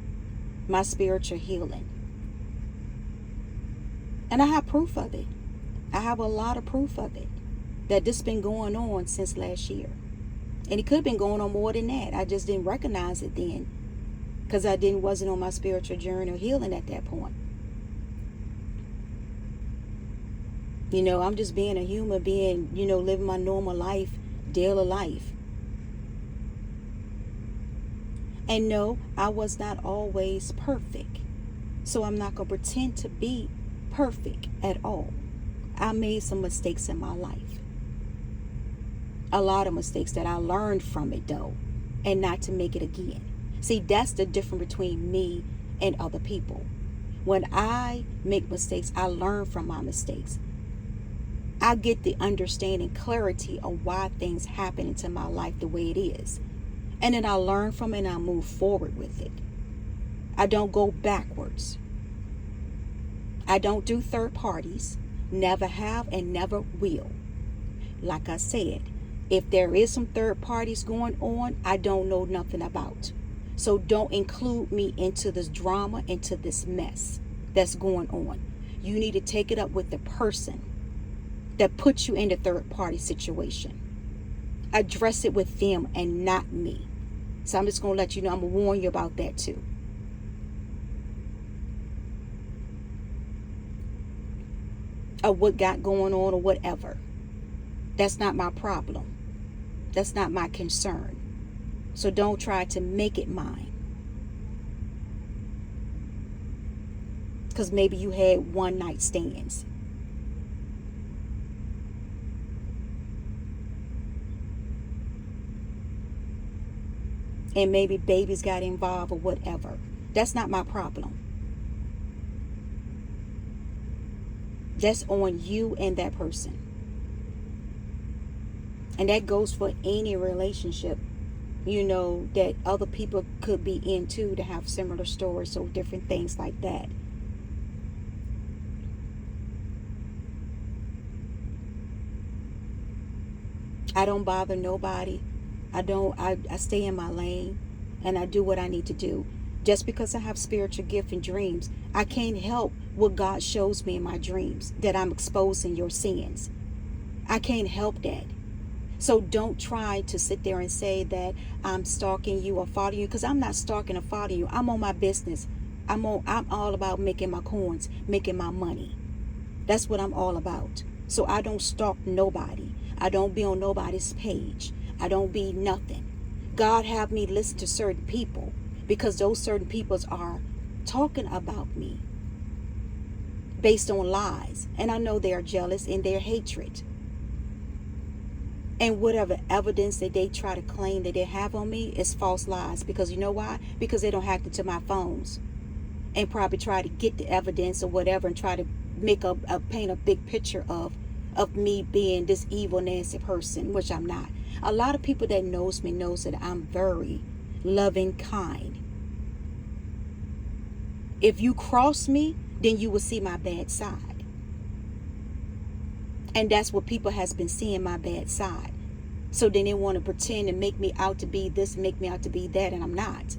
Speaker 1: my spiritual healing. And I have proof of it. I have a lot of proof of it, that this been going on since last year. And it could have been going on more than that. I just didn't recognize it then, because I wasn't on my spiritual journey or healing at that point. I'm just being a human being, living my normal life, daily life. And no, I was not always perfect. So I'm not going to pretend to be perfect at all. I made some mistakes in my life. A lot of mistakes that I learned from it though, and not to make it again. See, that's the difference between me and other people. When I make mistakes, I learn from my mistakes. I get the understanding, clarity of why things happen into my life the way it is. And then I learn from it and I move forward with it. I don't go backwards. I don't do third parties. Never have and never will. Like I said, if there is some third parties going on, I don't know nothing about. So don't include me into this drama, into this mess that's going on. You need to take it up with the person that puts you in the third party situation. Address it with them and not me. So I'm just going to let you know, I'm going to warn you about that too. Or what got going on or whatever. That's not my problem. That's not my concern. So don't try to make it mine. Because maybe you had one night stands. And maybe babies got involved or whatever. That's not my problem. That's on you and that person. And that goes for any relationship, you know, that other people could be into, to have similar stories or different things like that. I don't bother nobody. I stay in my lane and I do what I need to do. Just because I have spiritual gift and dreams, I can't help what God shows me in my dreams, that I'm exposing your sins. I can't help that. So don't try to sit there and say that I'm stalking you or following you, because I'm not stalking or following you. I'm on my business. I'm all about making my coins, making my money. That's what I'm all about. So I don't stalk nobody. I don't be on nobody's page. I don't be nothing. God have me listen to certain people because those certain peoples are talking about me based on lies. And I know they are jealous and they're hatred. And whatever evidence that they try to claim that they have on me is false lies. Because you know why? Because they don't hack into my phones and probably try to get the evidence or whatever and try to make paint a big picture of me being this evil, nasty person, which I'm not. A lot of people that knows me knows that I'm very loving, kind. If you cross me, then you will see my bad side. And that's what people has been seeing, my bad side. So then they want to pretend and make me out to be this, make me out to be that, and I'm not.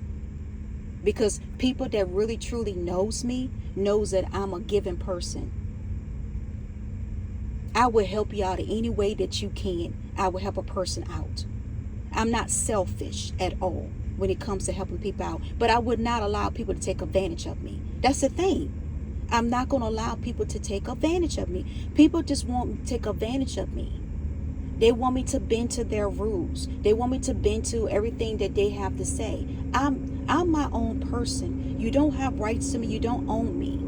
Speaker 1: Because people that really truly knows me knows that I'm a giving person. I will help you out in any way that you can. I will help a person out. I'm not selfish at all when it comes to helping people out. But I would not allow people to take advantage of me. That's the thing. I'm not going to allow people to take advantage of me. People just want to take advantage of me. They want me to bend to their rules. They want me to bend to everything that they have to say. I'm my own person. You don't have rights to me. You don't own me.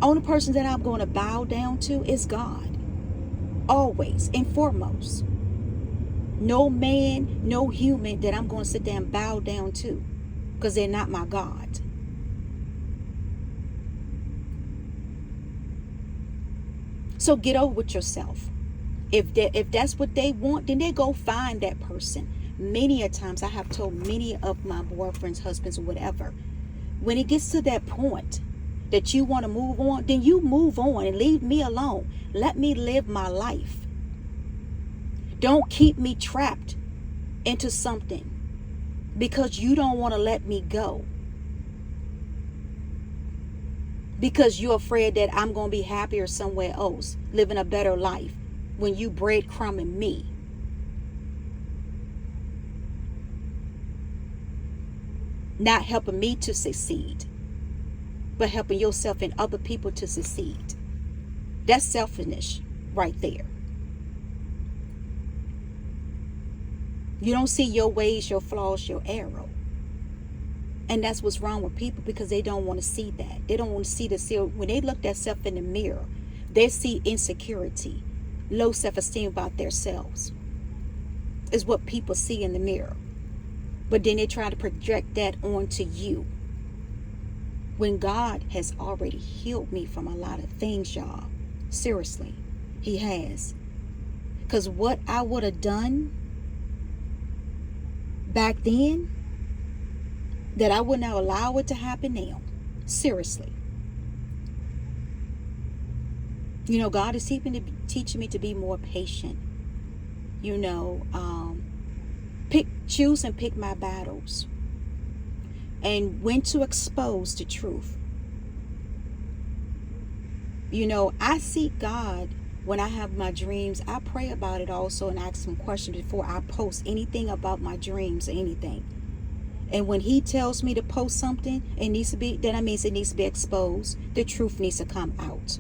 Speaker 1: Only person that I'm going to bow down to is God. Always and foremost. No man, no human that I'm going to sit there and bow down to, because they're not my God. So get over with yourself. If that's what they want, then they go find that person. Many a times I have told many of my boyfriends, husbands, or whatever, when it gets to that point that you want to move on, then you move on and leave me alone. Let me live my life. Don't keep me trapped into something because you don't want to let me go. Because you're afraid that I'm going to be happier somewhere else, living a better life, when you breadcrumbing me. Not helping me to succeed, but helping yourself and other people to succeed. That's selfishness right there. You don't see your ways, your flaws, your arrow. And that's what's wrong with people, because they don't want to see that. They don't want to see when they look themselves in the mirror, they see insecurity, low self-esteem about themselves. Is what people see in the mirror. But then they try to project that onto you. When God has already healed me from a lot of things, y'all. Seriously, He has. Because what I would have done back then, that I would not allow it to happen now. Seriously. You know, God is teaching me to be more patient. You know, choose and pick my battles. And when to expose the truth. You know, I seek God when I have my dreams. I pray about it also and ask some questions before I post anything about my dreams or anything. And when He tells me to post something, then that means it needs to be exposed. The truth needs to come out.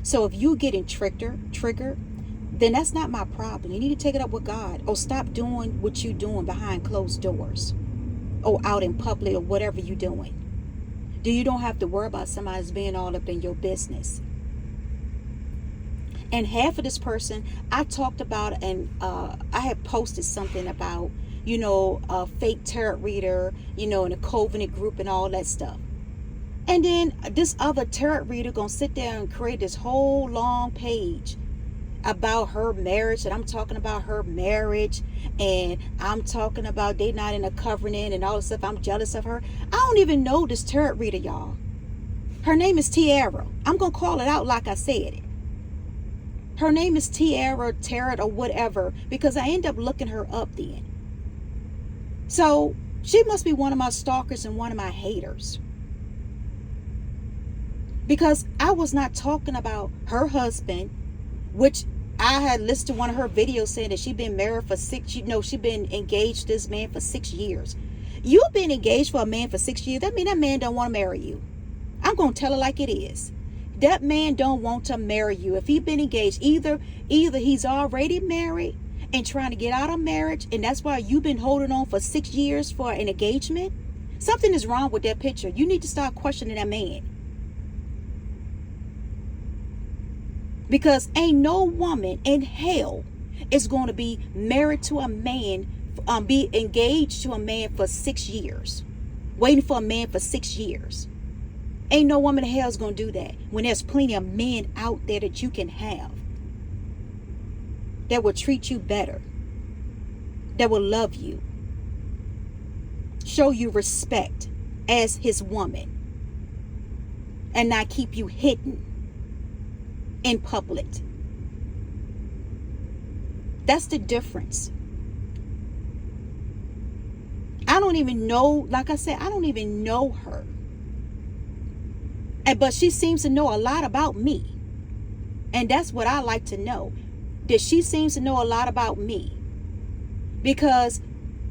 Speaker 1: So if you're getting triggered, then that's not my problem. You need to take it up with God, or stop doing what you're doing behind closed doors, or out in public, or whatever you're doing. You don't have to worry about somebody's being all up in your business. And half of this person I talked about, and I had posted something about, you know, a fake tarot reader, you know, in a covenant group and all that stuff. And then this other tarot reader gonna sit there and create this whole long page about her marriage, and I'm talking about her marriage, and I'm talking about they not in a covenant and all this stuff. I'm jealous of her. I don't even know this tarot reader, y'all. Her name is Tiara. I'm gonna call it out like I said it. Her name is Tiara, Tarot, or whatever, because I end up looking her up then. So she must be one of my stalkers and one of my haters. Because I was not talking about her husband, which I had listed one of her videos saying that she'd been married for she'd been engaged to this man for 6 years. You've been engaged for a man for 6 years. That means that man don't want to marry you. I'm going to tell her like it is. That man don't want to marry you. If he's been engaged, either he's already married and trying to get out of marriage, and that's why you've been holding on for 6 years for an engagement. Something is wrong with that picture. You need to start questioning that man. Because ain't no woman in hell is going to be married to a man, be engaged to a man for 6 years, waiting for a man for 6 years. Ain't no woman in hell is going to do that when there's plenty of men out there that you can have that will treat you better, that will love you, show you respect as his woman, and not keep you hidden in public. That's the difference. I don't even know, like I said, I don't even know her. But she seems to know a lot about me. And that's what I like to know. That she seems to know a lot about me. Because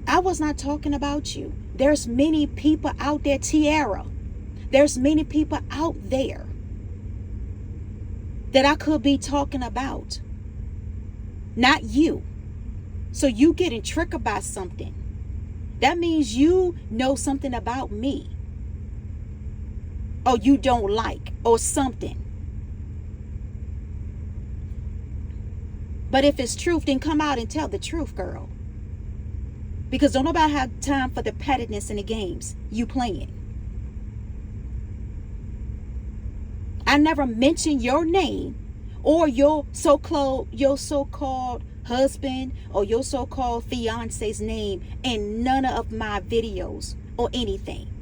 Speaker 1: I was not talking about you. There's many people out there, Tiara. There's many people out there that I could be talking about. Not you. So you getting triggered by something. That means you know something about me. Or you don't like, or something. But if it's truth, then come out and tell the truth, girl. Because don't nobody have time for the pettiness and the games you playing. I never mentioned your name or your so-called husband or your so-called fiance's name in none of my videos or anything.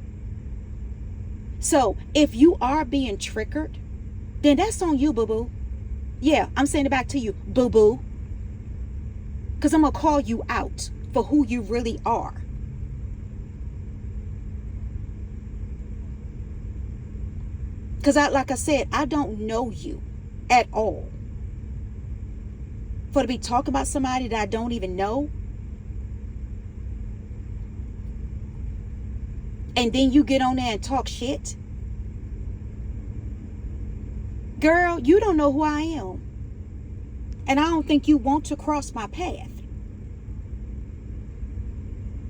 Speaker 1: So if you are being triggered, then that's on you, boo-boo. Yeah, I'm saying it back to you, boo-boo. Because I'm going to call you out for who you really are. Because like I said, I don't know you at all. For to be talking about somebody that I don't even know. And then you get on there and talk shit. Girl, you don't know who I am. And I don't think you want to cross my path.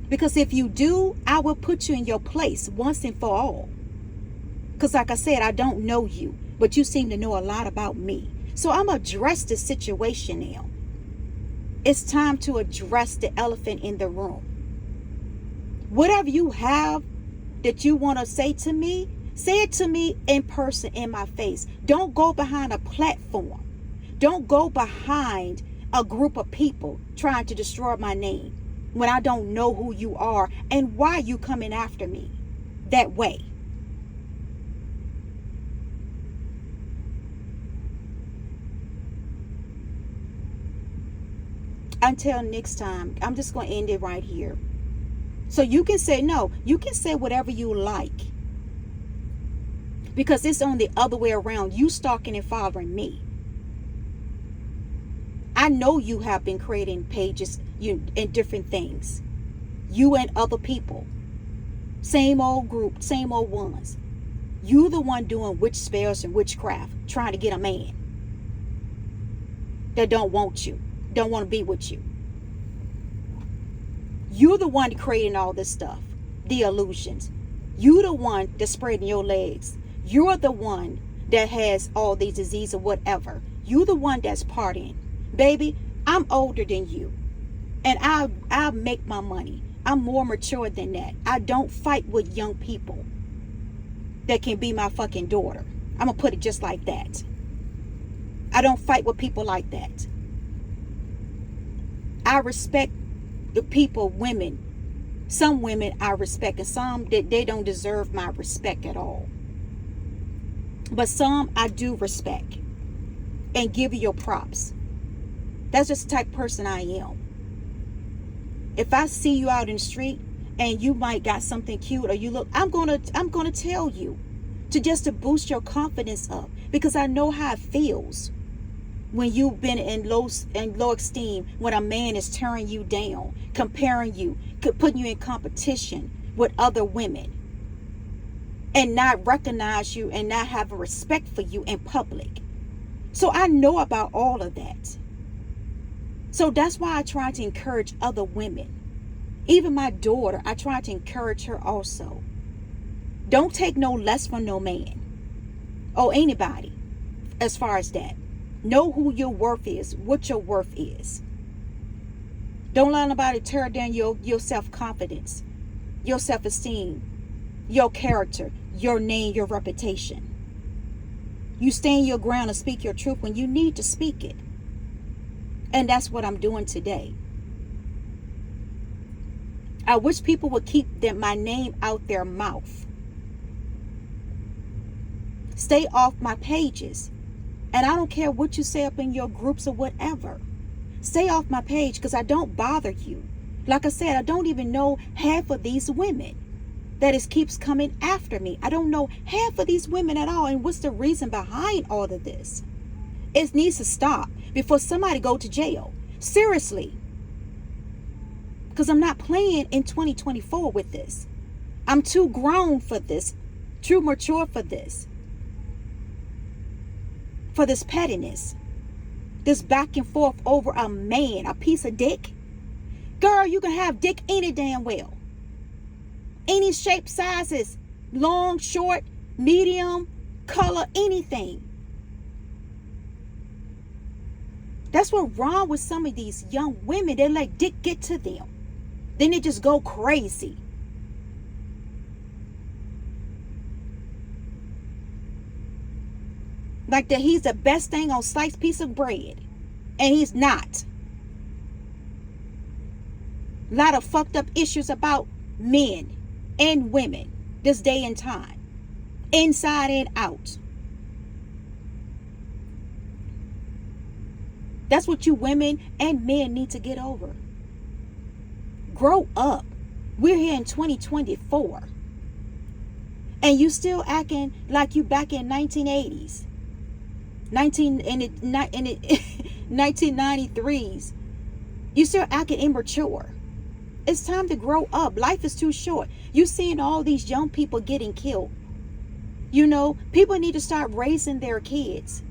Speaker 1: Because if you do, I will put you in your place once and for all. Because like I said, I don't know you, but you seem to know a lot about me. So I'm going to address this situation now. It's time to address the elephant in the room. Whatever you have that you want to say to me, say it to me in person, in my face. Don't go behind a platform. Don't go behind a group of people trying to destroy my name when I don't know who you are and why you coming after me that way. Until next time, I'm just going to end it right here. So you can say no. You can say whatever you like. Because it's on the other way around. You stalking and following me. I know you have been creating pages and different things. You and other people. Same old group, same old ones. You the one doing witch spells and witchcraft. Trying to get a man that don't want you. Don't want to be with you. You're the one creating all this stuff. The illusions. You're the one that's spreading your legs. You're the one that has all these diseases or whatever. You're the one that's partying. Baby, I'm older than you. And I'll make my money. I'm more mature than that. I don't fight with young people that can be my fucking daughter. I'm going to put it just like that. I don't fight with people like that. I respect the people, women. Some women I respect, and some that they don't deserve my respect at all. But some I do respect and give you your props. That's just the type of person I am. If I see you out in the street and you might got something cute or you look, I'm gonna tell you to boost your confidence up, because I know how it feels when you've been in low esteem, when a man is tearing you down, comparing you, putting you in competition with other women, and not recognize you and not have a respect for you in public. So I know about all of that. So that's why I try to encourage other women. Even my daughter, I try to encourage her also. Don't take no less from no man or anybody as far as that. Know who your worth is, what your worth is. Don't let nobody tear down your self-confidence, your self-esteem, your character, your name, your reputation. You stand your ground and speak your truth when you need to speak it. And that's what I'm doing today. I wish people would keep my name out their mouth. Stay off my pages. And I don't care what you say up in your groups or whatever. Stay off my page, because I don't bother you. Like I said, I don't even know half of these women that keeps coming after me. I don't know half of these women at all. And what's the reason behind all of this? It needs to stop before somebody go to jail. Seriously. Because I'm not playing in 2024 with this. I'm too grown for this. Too mature for this. For this pettiness. This back and forth over a man, a piece of dick. Girl, you can have dick any damn well. Any shape, sizes. Long, short, medium, color, anything. That's what's wrong with some of these young women. They let dick get to them. Then they just go crazy. Like that he's the best thing on sliced piece of bread. And he's not. A lot of fucked up issues about men and women this day and time. Inside and out. That's what you women and men need to get over. Grow up. We're here in 2024. And you still acting like you back in 1980s. 1993s. You still acting immature. It's time to grow up. Life is too short. You seeing all these young people getting killed. You know, people need to start raising their kids.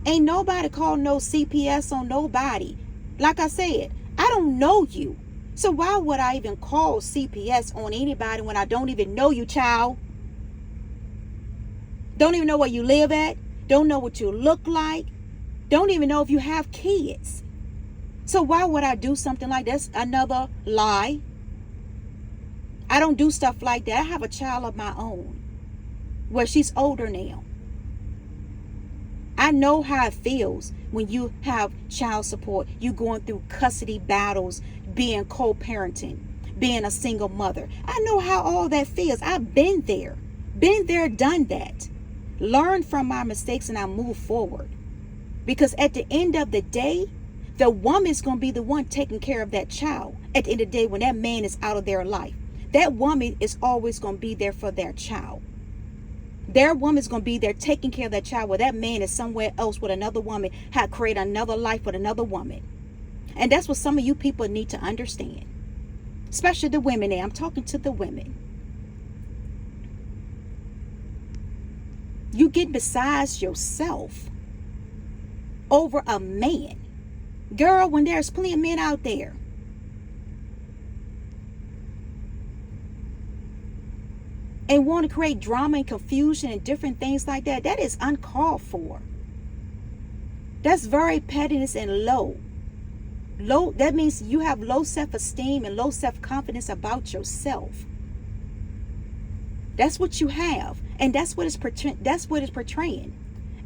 Speaker 1: Ain't nobody call no CPS on nobody. Like I said, I don't know you. So why would I even call CPS on anybody when I don't even know you, child? Don't even know where you live at. Don't know what you look like. Don't even know if you have kids. So why would I do something like that? That's another lie. I don't do stuff like that. I have a child of my own. Well, she's older now. I know how it feels when you have child support. You going through custody battles, being co-parenting, being a single mother. I know how all that feels. I've been there. Been there, done that. Learn from my mistakes and I move forward. Because at the end of the day, the woman's going to be the one taking care of that child. At the end of the day, when that man is out of their life, that woman is always going to be there for their child. Their woman's going to be there taking care of that child, where that man is somewhere else with another woman, had created another life with another woman. And that's what some of you people need to understand. Especially the women there. I'm talking to the women. You get besides yourself over a man. Girl, when there's plenty of men out there. And want to create drama and confusion and different things like that. That is uncalled for. That's very pettiness and low. That means you have low self-esteem and low self-confidence about yourself. That's what you have. And that's what it's portraying.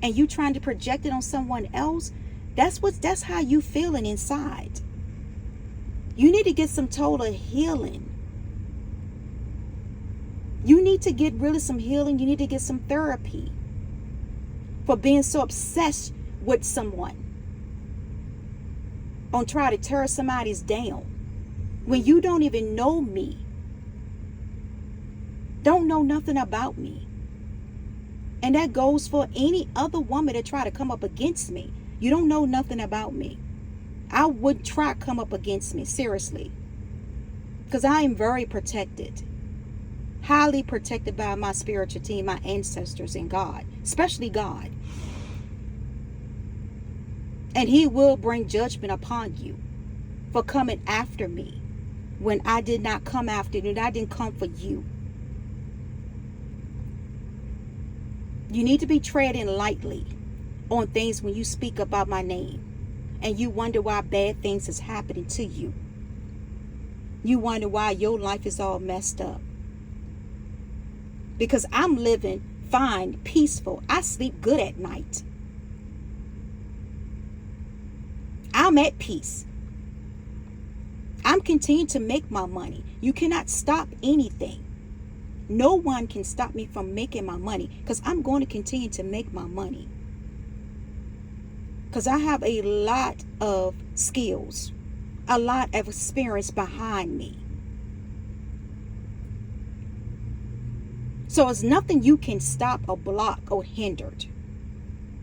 Speaker 1: And you trying to project it on someone else. That's how you feeling inside. You need to get some total healing. You need to get really some healing. You need to get some therapy for being so obsessed with someone. On try to tear somebody's down. When you don't even know me. Don't know nothing about me. And that goes for any other woman that try to come up against me. You don't know nothing about me. I would try to come up against me, seriously. Because I am very protected. Highly protected by my spiritual team, my ancestors, and God. Especially God. And He will bring judgment upon you for coming after me when I did not come after you and I didn't come for you. You need to be treading lightly on things when you speak about my name. And you wonder why bad things is happening to you. You wonder why your life is all messed up. Because I'm living fine, peaceful. I sleep good at night. I'm at peace. I'm continuing to make my money. You cannot stop anything. No one can stop me from making my money, because I'm going to continue to make my money. Because I have a lot of skills, a lot of experience behind me. So it's nothing you can stop or block or hinder.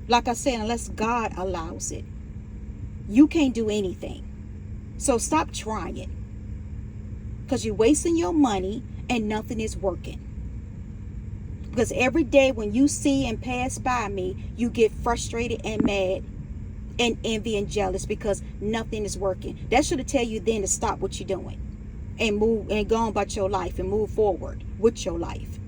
Speaker 1: Like I said, unless God allows it. You can't do anything. So stop trying. Because you're wasting your money and nothing is working. Because every day when you see and pass by me, you get frustrated and mad and envy and jealous because nothing is working. That should have tell you then to stop what you're doing and move and go on about your life and move forward with your life.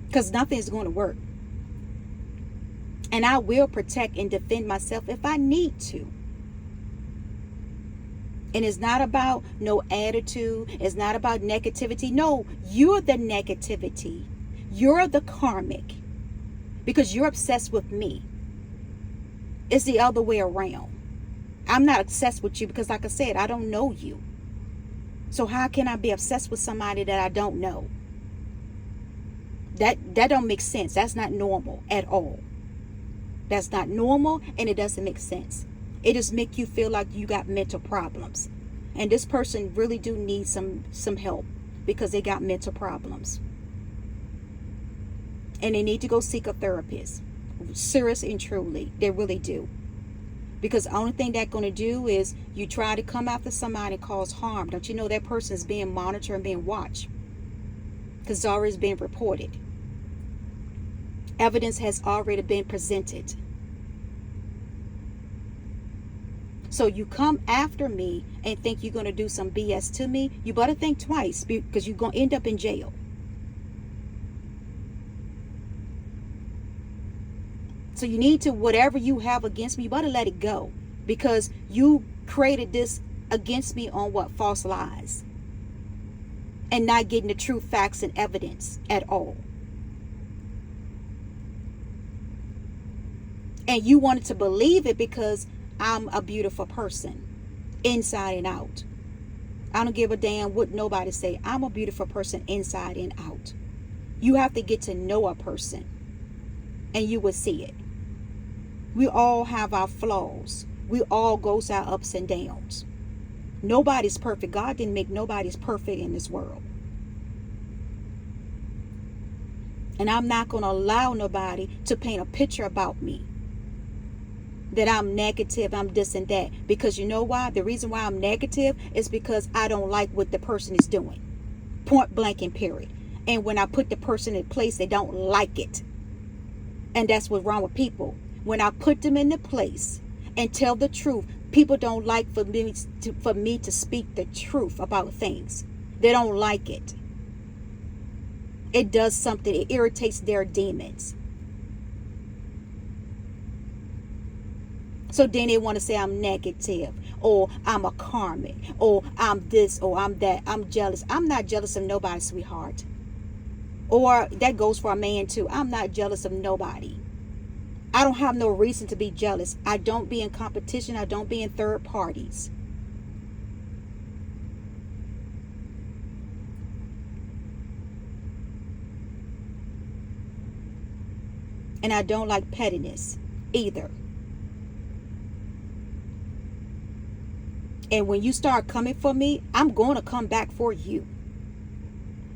Speaker 1: Because nothing is going to work. And I will protect and defend myself if I need to. And it's not about no attitude. It's not about negativity. No, you're the negativity. You're the karmic. Because you're obsessed with me. It's the other way around. I'm not obsessed with you because, like I said, I don't know you. So how can I be obsessed with somebody that I don't know? That don't make sense. That's not normal at all. That's not normal, and it doesn't make sense. It just make you feel like you got mental problems. And this person really do need some help because they got mental problems. And they need to go seek a therapist. Serious and truly. They really do. Because the only thing that's going to do is you try to come after somebody and cause harm. Don't you know that person is being monitored and being watched? Because it's already been reported. Evidence has already been presented. So you come after me and think you're going to do some BS to me, you better think twice, because you're going to end up in jail. So you need to, whatever you have against me, you better let it go, because you created this against me on what? False lies. And not getting the true facts and evidence at all. And you wanted to believe it because I'm a beautiful person, inside and out. I don't give a damn what nobody say. I'm a beautiful person inside and out. You have to get to know a person, and you will see it. We all have our flaws. We all go through our ups and downs. Nobody's perfect. God didn't make nobody's perfect in this world. And I'm not going to allow nobody to paint a picture about me that I'm negative, I'm this and that. Because you know why? The reason why I'm negative is because I don't like what the person is doing. Point blank and period. And when I put the person in place, they don't like it. And that's what's wrong with people. When I put them in the place and tell the truth, people don't like for me to speak the truth about things. They don't like it. It does something. It irritates their demons. So then they want to say I'm negative, or I'm a karmic, or I'm this, or I'm that. I'm jealous. I'm not jealous of nobody, sweetheart. Or that goes for a man too. I'm not jealous of nobody. I don't have no reason to be jealous. I don't be in competition. I don't be in third parties. And I don't like pettiness either. And when you start coming for me, I'm going to come back for you.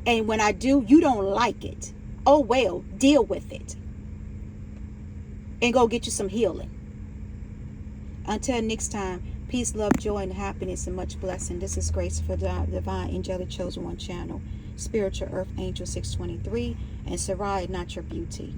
Speaker 1: And when I do, you don't like it. Oh, well, deal with it. And go get you some healing. Until next time, peace, love, joy, and happiness, and much blessing. This is Grace for the Divine Angelic Chosen One channel. Spiritual Earth Angel 623 and Sarai Natural Beauty.